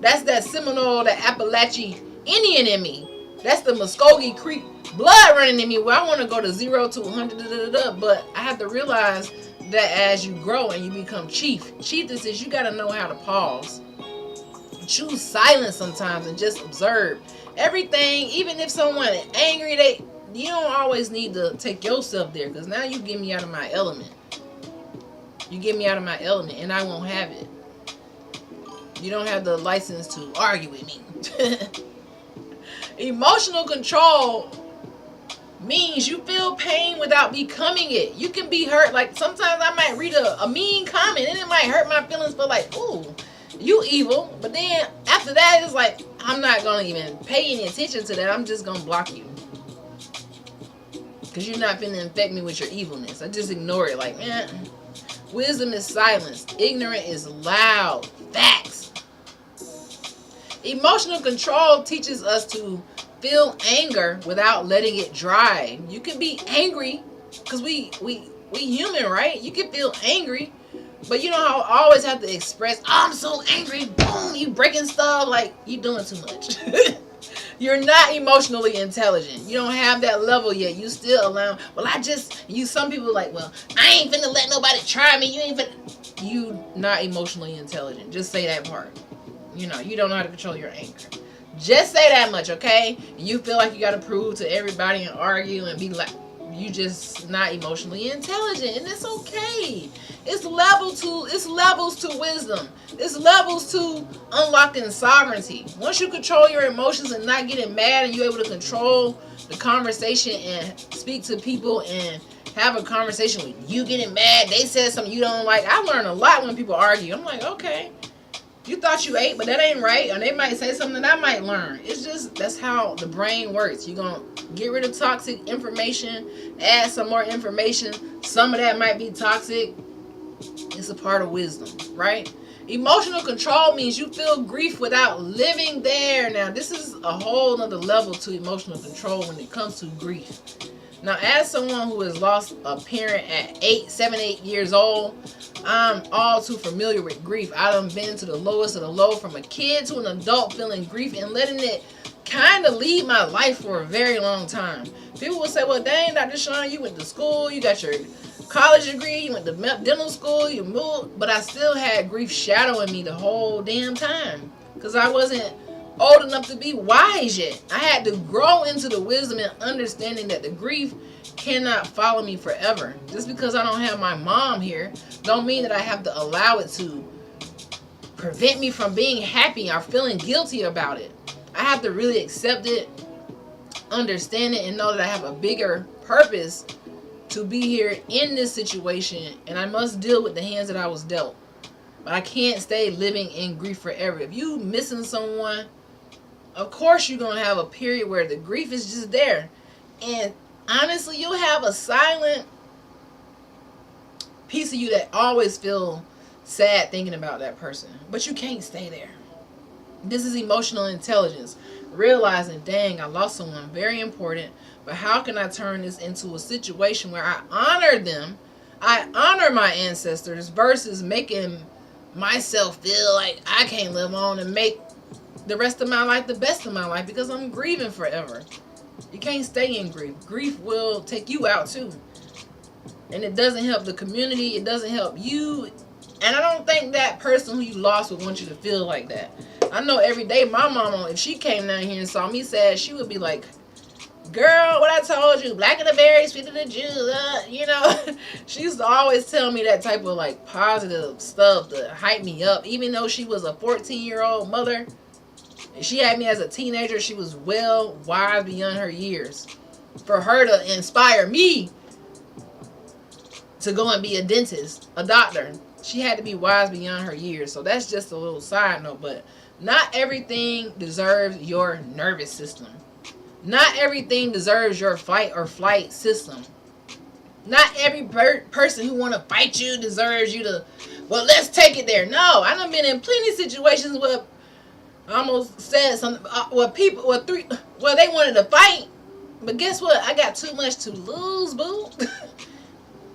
That's that Seminole, that Appalachian Indian in me. That's the Muskogee Creek blood running in me where I want to go to 0 to 100. But I have to realize that as you grow and you become chiefess, you got to know how to pause. Choose silence sometimes and just observe everything. Even if someone is angry, you don't always need to take yourself there, because now you get me out of my element. You get me out of my element and I won't have it. You don't have the license to argue with me. Emotional control means you feel pain without becoming it. You can be hurt. Like sometimes I might read a mean comment and it might hurt my feelings, but like, ooh, you evil. But then after that, it's like, I'm not going to even pay any attention to that. I'm just going to block you. Because you're not finna infect me with your evilness. I just ignore it. Like, man, wisdom is silence. Ignorant is loud. Facts. Emotional control teaches us to feel anger without letting it drive. You can be angry because we human, right? You can feel angry, But you know how I always have to express, I'm so angry, boom, you breaking stuff, like you doing too much. You're not emotionally intelligent. You don't have that level yet. You still allow, well, some people like, well, I ain't finna let nobody try me. You not emotionally intelligent. Just say that part. You know, you don't know how to control your anger. Just say that much, okay? You feel like you gotta prove to everybody and argue and be like, you just not emotionally intelligent, and it's okay. It's levels to wisdom. It's levels to unlocking sovereignty. Once you control your emotions and not getting mad, and you're able to control the conversation and speak to people and have a conversation with you getting mad, they said something you don't like. I learn a lot when people argue. I'm like, okay, you thought you ate, but that ain't right. Or they might say something that I might learn. It's just, that's how the brain works. You're going to get rid of toxic information, add some more information. Some of that might be toxic. It's a part of wisdom, right? Emotional control means you feel grief without living there. Now, this is a whole nother level to emotional control when it comes to grief. Now, as someone who has lost a parent at 7, 8 years old, I'm all too familiar with grief. I done been to the lowest of the low, from a kid to an adult, feeling grief and letting it kind of lead my life for a very long time. People will say, well, dang, Dr. Sean, you went to school, you got your college degree, you went to dental school, you moved, but I still had grief shadowing me the whole damn time because I wasn't old enough to be wise yet. I had to grow into the wisdom and understanding that the grief cannot follow me forever. Just because I don't have my mom here don't mean that I have to allow it to prevent me from being happy or feeling guilty about it. I have to really accept it, understand it, and know that I have a bigger purpose to be here in this situation, and I must deal with the hands that I was dealt. But I can't stay living in grief forever. If you missing someone, of course you're going to have a period where the grief is just there. And honestly, you'll have a silent piece of you that always feel sad thinking about that person. But you can't stay there. This is emotional intelligence. Realizing, dang, I lost someone very important, but how can I turn this into a situation where I honor them, I honor my ancestors, versus making myself feel like I can't live on and make the rest of my life the best of my life because I'm grieving forever. You can't stay in grief. Grief will take you out too. And it doesn't help the community. It doesn't help you. And I don't think that person who you lost would want you to feel like that. I know every day my mama, if she came down here and saw me sad, she would be like, girl, what I told you, black of the berries, sweet of the Jews, you know. She used to always tell me that type of like positive stuff to hype me up. Even though she was a 14-year-old mother, she had me as a teenager. She was well wise beyond her years. For her to inspire me to go and be a dentist, a doctor, she had to be wise beyond her years. So that's just a little side note. But not everything deserves your nervous system. Not everything deserves your fight or flight system. Not every person who want to fight you deserves you to, well, let's take it there. No, I done been in plenty of situations where I almost said something, where they wanted to fight. But guess what? I got too much to lose, boo.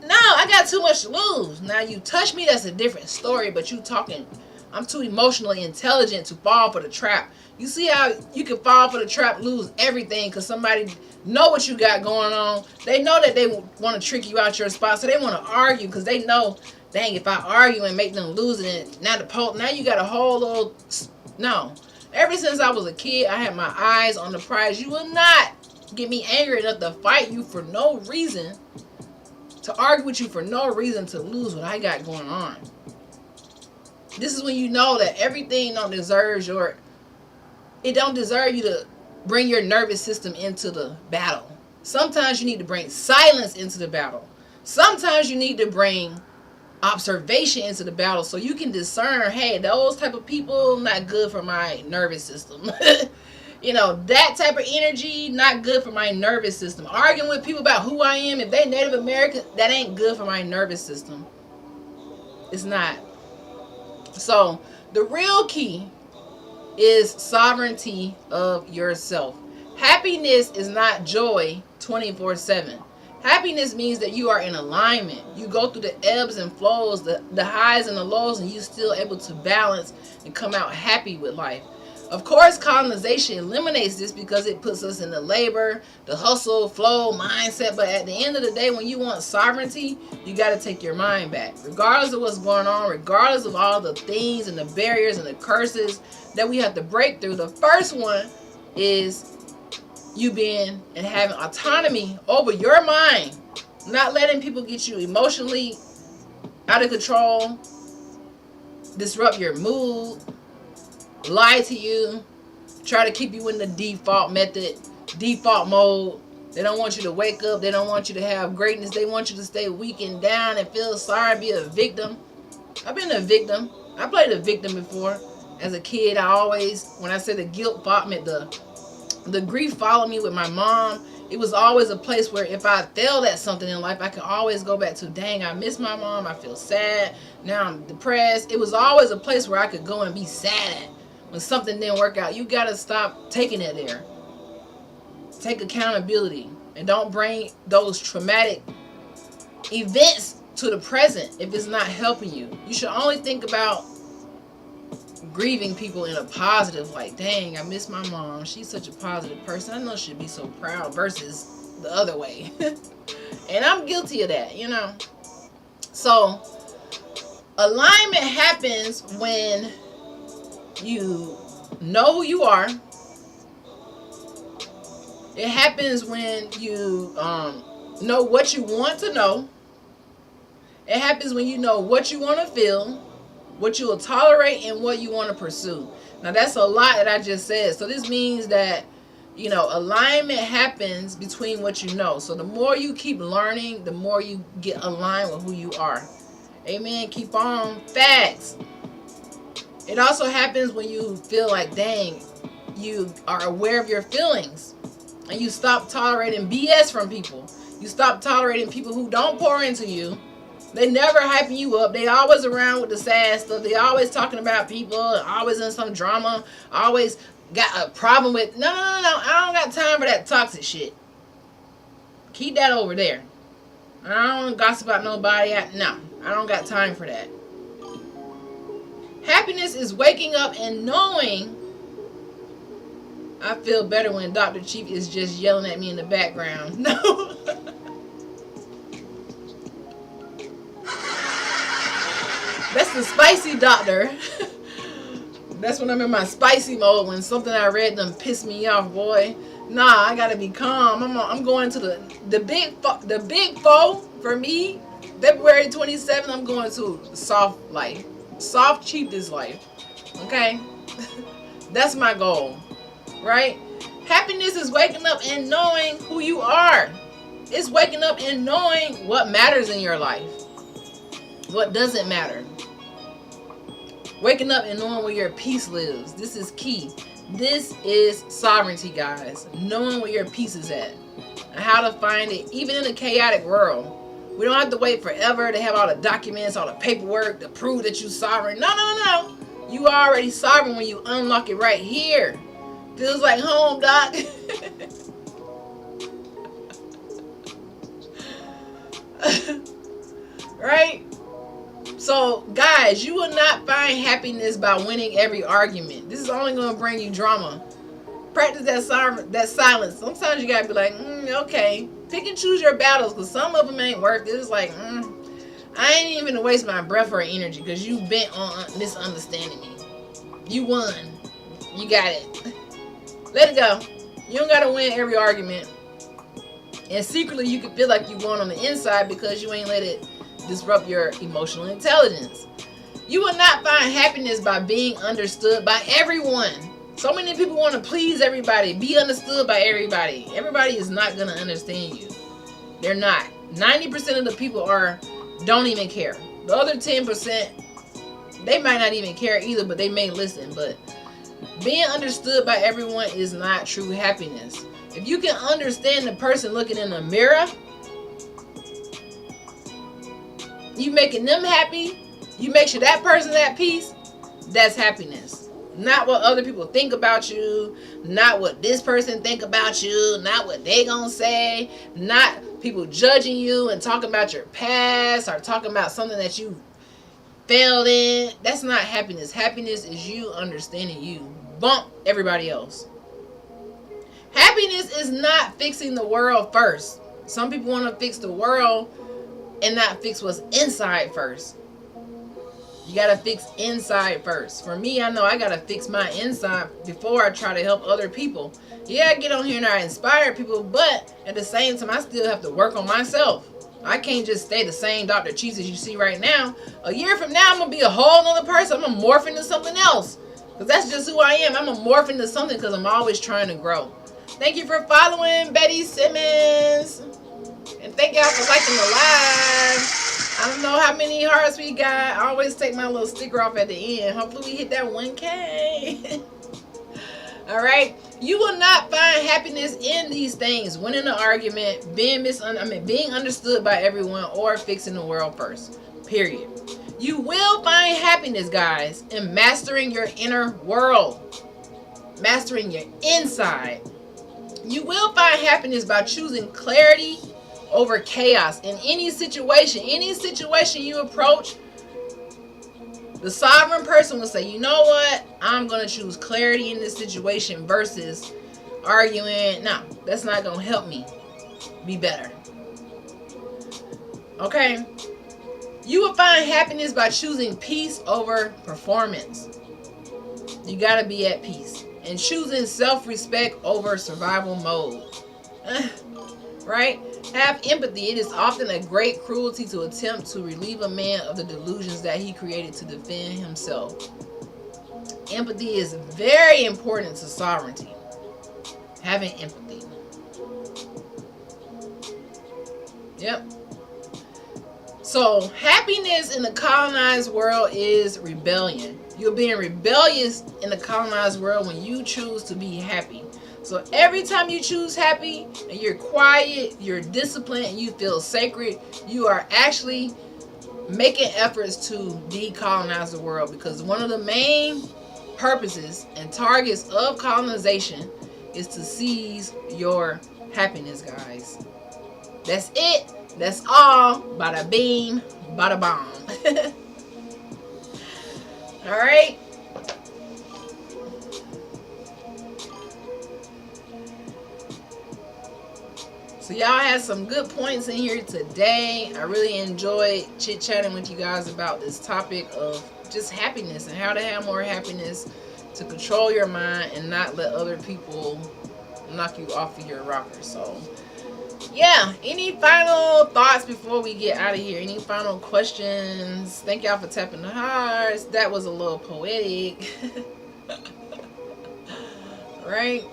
No, I got too much to lose. Now you touch me, that's a different story, but you talking, I'm too emotionally intelligent to fall for the trap. You see how you can fall for the trap, lose everything because somebody know what you got going on. They know that they want to trick you out your spot, so they want to argue because they know, dang, if I argue and make them lose it, now you got a whole little, no. Ever since I was a kid, I had my eyes on the prize. You will not get me angry enough to fight you for no reason, to argue with you for no reason, to lose what I got going on. This is when you know that everything don't deserve you to bring your nervous system into the battle. Sometimes you need to bring silence into the battle. Sometimes you need to bring observation into the battle so you can discern, hey, those type of people, not good for my nervous system. You know, that type of energy, not good for my nervous system. Arguing with people about who I am, if they Native American, that ain't good for my nervous system. It's not. So, the real key is sovereignty of yourself. Happiness is not joy 24/7. Happiness means that you are in alignment. You go through the ebbs and flows, the highs and the lows, and you're still able to balance and come out happy with life. Of course, colonization eliminates this because it puts us in the labor, the hustle, flow, mindset. But at the end of the day, when you want sovereignty, you got to take your mind back. Regardless of what's going on, regardless of all the things and the barriers and the curses that we have to break through, the first one is you being and having autonomy over your mind. Not letting people get you emotionally out of control, disrupt your mood, lie to you, try to keep you in the default mode. They don't want you to wake up. They don't want you to have greatness. They want you to stay weak and down and feel sorry, be a victim. I've been a victim. I played a victim before. As a kid, when I said the guilt followed me, the grief followed me with my mom. It was always a place where if I failed at something in life, I could always go back to, dang, I miss my mom. I feel sad. Now I'm depressed. It was always a place where I could go and be sad at when something didn't work out. You got to stop taking it there. Take accountability and don't bring those traumatic events to the present if it's not helping you. You should only think about grieving people in a positive, like, dang, I miss my mom. She's such a positive person. I know she'd be so proud, versus the other way. And I'm guilty of that, you know. So alignment happens when you know who you are. It happens when you know what you want to know. It happens when you know what you want to feel, what you will tolerate, and what you want to pursue. Now, that's a lot that I just said. So this means that, alignment happens between what you know. So the more you keep learning, the more you get aligned with who you are. Amen. Keep on. Facts. It also happens when you feel like, dang, you are aware of your feelings and you stop tolerating BS from people. You stop tolerating people who don't pour into you. They never hyping you up. They always around with the sad stuff. They always talking about people, always in some drama, always got a problem with, no. I don't got time for that toxic shit. Keep that over there. I don't gossip about nobody. No, I don't got time for that. Happiness is waking up and knowing. I feel better when Dr. Chief is just yelling at me in the background. No. That's the spicy doctor. That's when I'm in my spicy mode, when something I read done piss me off, boy. Nah, I gotta be calm. I'm going to the big four for me. February 27th, I'm going to soft life. Soft, cheap this life. Okay? That's my goal. Right? Happiness is waking up and knowing who you are. It's waking up and knowing what matters in your life. What doesn't matter. Waking up and knowing where your peace lives. This is key. This is sovereignty, guys. Knowing where your peace is at. And how to find it, even in a chaotic world. We don't have to wait forever to have all the documents, all the paperwork to prove that you're sovereign. No. You are already sovereign when you unlock it right here. Feels like home, doc. Right? So, guys, you will not find happiness by winning every argument. This is only going to bring you drama. Practice that silence. Sometimes you got to be like, okay. Pick and choose your battles, because some of them ain't worth it. It's like, I ain't even going to waste my breath or energy because you bent on misunderstanding me. You won. You got it. Let it go. You don't got to win every argument. And secretly, you can feel like you won on the inside because you ain't let it disrupt your emotional intelligence. You will not find happiness by being understood by everyone. So many people want to please everybody, be understood by everybody. Everybody is not going to understand you. They're not. 90% of the people don't even care. The other 10%, they might not even care either, but they may listen. But being understood by everyone is not true happiness. If you can understand the person looking in the mirror, you making them happy, you make sure that person's at peace, that's happiness. Not what other people think about you, not what this person think about you, not what they gonna say, not people judging you and talking about your past or talking about something that you failed in. That's not happiness. Happiness is you understanding you. Bump everybody else. Happiness is not fixing the world first. Some people want to fix the world and not fix what's inside first. You gotta fix inside first. For me, I know I gotta fix my inside before I try to help other people. Yeah, I get on here and I inspire people, but at the same time, I still have to work on myself. I can't just stay the same Dr. Cheese as you see right now. A year from now, I'm gonna be a whole other person. I'm gonna morph into something else. Because that's just who I am. I'm gonna morph into something because I'm always trying to grow. Thank you for following Betty Simmons. And thank y'all for liking the live. I don't know how many hearts we got. I always take my little sticker off at the end. Hopefully we hit that 1K. All right. You will not find happiness in these things. Winning an argument, being understood by everyone, or fixing the world first. Period. You will find happiness, guys, in mastering your inner world. Mastering your inside. You will find happiness by choosing clarity over chaos in any situation you approach. The sovereign person will say, you know what, I'm going to choose clarity in this situation versus arguing. No, that's not going to help me be better. Okay, you will find happiness by choosing peace over performance. You got to be at peace and choosing self-respect over survival mode. Right? Have empathy. It is often a great cruelty to attempt to relieve a man of the delusions that he created to defend himself. Empathy is very important to sovereignty. Having empathy. Yep. So, happiness in the colonized world is rebellion. You're being rebellious in the colonized world when you choose to be happy. So every time you choose happy and you're quiet, you're disciplined, and you feel sacred, you are actually making efforts to decolonize the world, because one of the main purposes and targets of colonization is to seize your happiness, guys. That's it. That's all. Bada beam, bada bomb. All right. So y'all had some good points in here today. I really enjoyed chit-chatting with you guys about this topic of just happiness and how to have more happiness, to control your mind and not let other people knock you off of your rocker. So yeah, any final thoughts before we get out of here? Any final questions? Thank y'all for tapping the hearts. That was a little poetic. Right?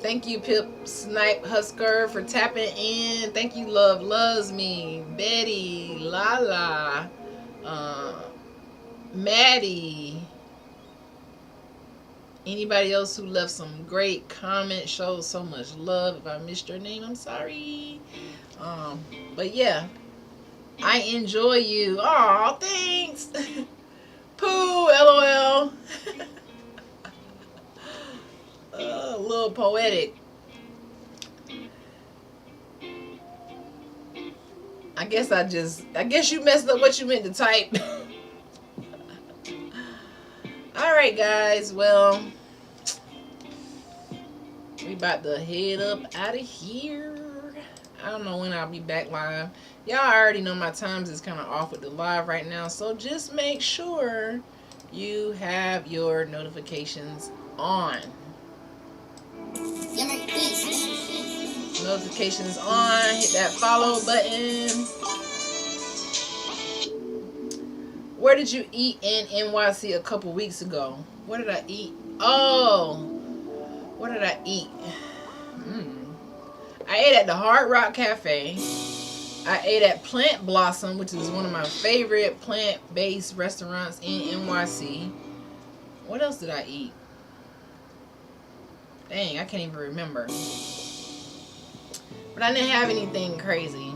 Thank you, Pip Snipe Husker, for tapping in. Thank you, Love Loves Me, Betty, Lala, Maddie. Anybody else who left some great comments, shows so much love. If I missed your name, I'm sorry. But yeah, I enjoy you. Aw, thanks. Pooh, LOL. A little poetic. I guess you messed up what you meant to type. Alright, guys, well, we about to head up out of here. I don't know when I'll be back live. Y'all already know my times is kind of off with the live right now, so just make sure you have your notifications on. Notifications on. Hit that follow button. Where did you eat in NYC a couple weeks ago? What did I eat? Oh, what did I eat? I ate at the Hard Rock Cafe. I ate at Plant Blossom, which is one of my favorite plant-based restaurants in NYC. What else did I eat? Dang, I can't even remember. But I didn't have anything crazy.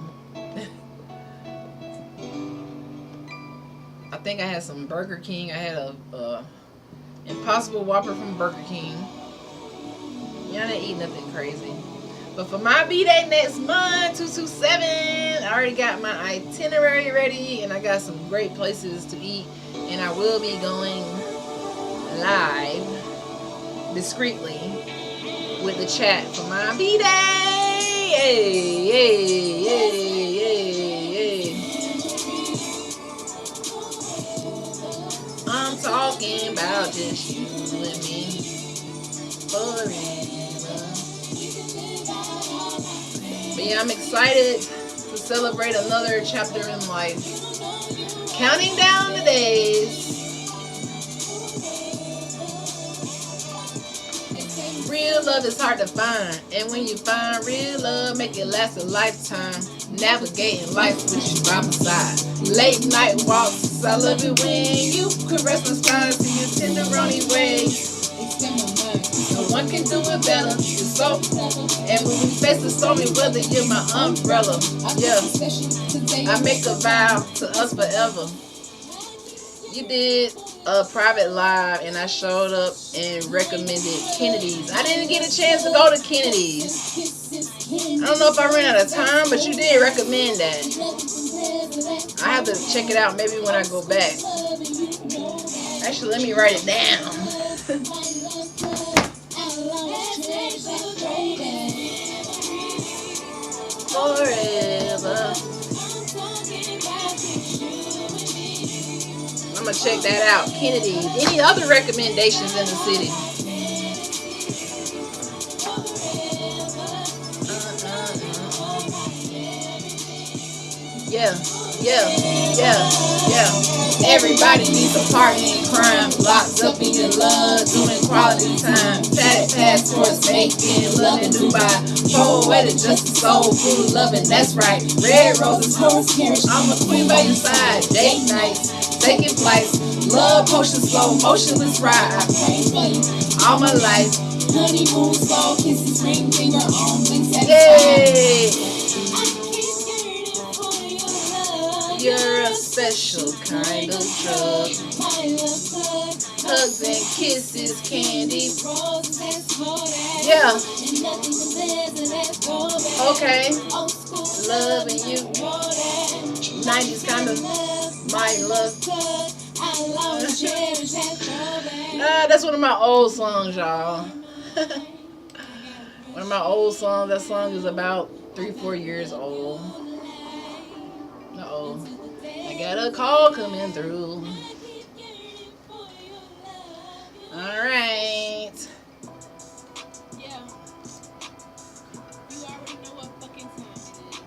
I think I had some Burger King. I had a Impossible Whopper from Burger King. Y'all didn't eat nothing crazy. But for my B-Day next month, 227, I already got my itinerary ready, and I got some great places to eat, and I will be going live discreetly with the chat for my B-Day. Hey, hey, hey, hey, hey. I'm talking about just you and me forever. But yeah, I'm excited to celebrate another chapter in life. Counting down the days. Real love is hard to find, and when you find real love, make it last a lifetime. Navigating life with you by my side. Late night walks, I love it when you caress my spine, see your tenderoni ways. No one can do it better. You're so, and when we face the stormy weather, you're my umbrella. Yeah, I make a vow to us forever. You did a private live, and I showed up and recommended Kennedy's. I didn't get a chance to go to Kennedy's. I don't know if I ran out of time, but you did recommend that. I have to check it out maybe when I go back. Actually, let me write it down. Forever. I'm gonna check that out. Kennedy's. Any other recommendations in the city? Yeah. Everybody needs a partner in crime. Locked up in your love, doing quality time. Tatted passports, making love in Dubai. Poetic justice, soul food loving, that's right. Red roses, horse carriage. I'm a queen by your side. Date nights, taking flights. Love potion, slow motionless ride. I pray for you all my life. Honeymoon, slow kisses, ring finger on blinks at a time. You're a special kind of drug. Hugs and kisses, candy. Yeah. Okay. Loving you. 90s kind of my love. That's one of my old songs, y'all. One of my old songs. That song is about 3-4 years old. Uh-oh. I got a call coming through. Alright. Yeah. You already know what fucking time it is.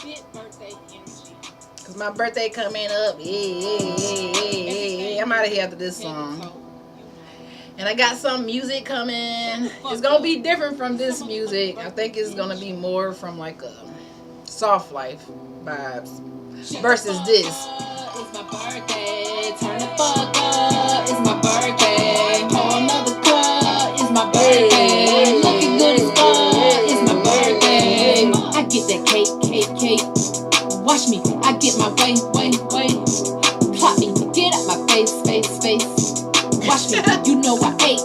Big birthday energy. Cause my birthday coming up. Yeah. I'm out of here after this song. And I got some music coming. It's gonna be different from this music. I think it's gonna be more from like a soft life vibes versus this. It's my birthday, turn the fuck up. It's my birthday, pour another cup. It's my birthday, looking good as fuck. It's my birthday. I get that cake. Watch me, I get my way. Plot me, get out my face. Watch me, you know I ate.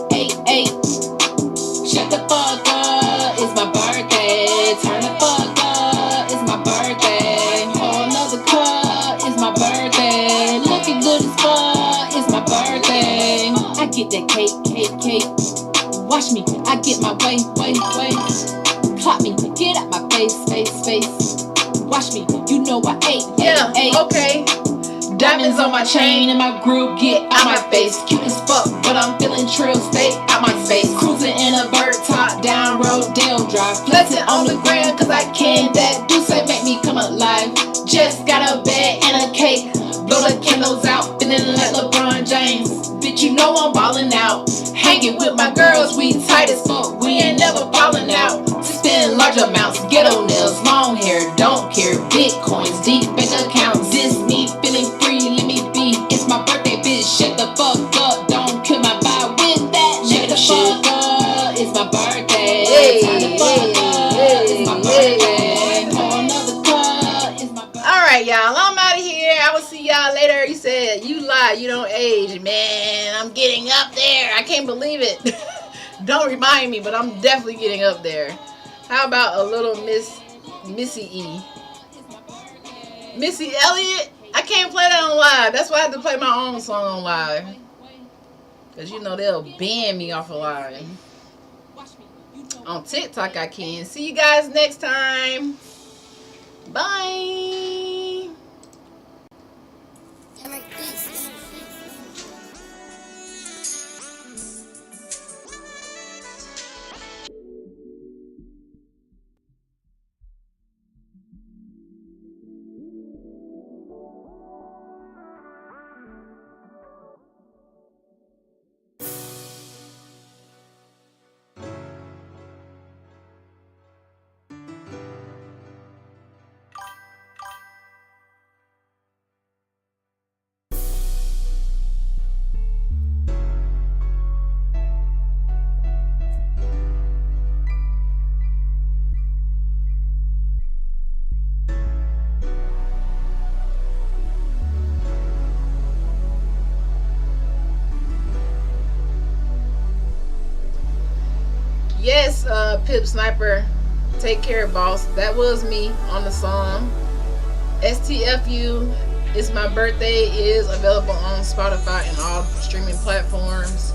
Shut the fuck up. It's my birthday, turn the fuck up. It's my birthday, pour another cup. It's my birthday, looking good as fuck. It's my birthday. I get that cake. Watch me, I get my way. Plot me, get out my face. Watch me, you know I ate. Okay. Diamonds on my chain and my group get out my face. Cute as fuck, but I'm feeling trill, stay out my space. Cruising in a bird top, down Rodale Drive. Flexing on the ground cause I can. That do say make me come alive. Just got a bed and a cake. Blow the candles out, feeling like LeBron James. Bitch, you know I'm ballin' out. Hanging with my girls, we tight as fuck. We ain't never falling out. Spend large amounts, ghetto nails, long hair, don't care. Bitcoins, deep bank accounts. This me feeling free, let me be. It's my birthday, bitch. Shut the fuck up. Don't kill my vibe with that. Shut the fuck up. It's my birthday. Turn the fuck up. It's my birthday. Pour another cup. It's my birthday. Alright, y'all. I'm out of here. I will see y'all about later, he said, you lie, you don't age. Man, I'm getting up there. I can't believe it. Don't remind me, but I'm definitely getting up there. How about a little Missy E? Missy Elliott? I can't play that on live. That's why I have to play my own song on live. Because, you know, they'll ban me off of live. On TikTok, I can. See you guys next time. Bye. Yes, Pip Sniper, take care, boss. That was me on the song. STFU, It's My Birthday is available on Spotify and all streaming platforms.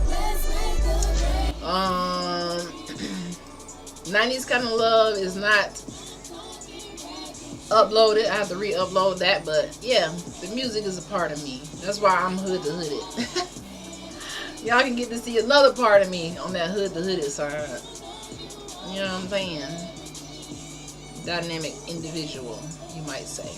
90s Kind of Love is not uploaded. I have to re-upload that, but yeah, the music is a part of me. That's why I'm hood to hooded. Y'all can get to see another part of me on that hood to hooded side. You know what I'm saying? Dynamic individual, you might say.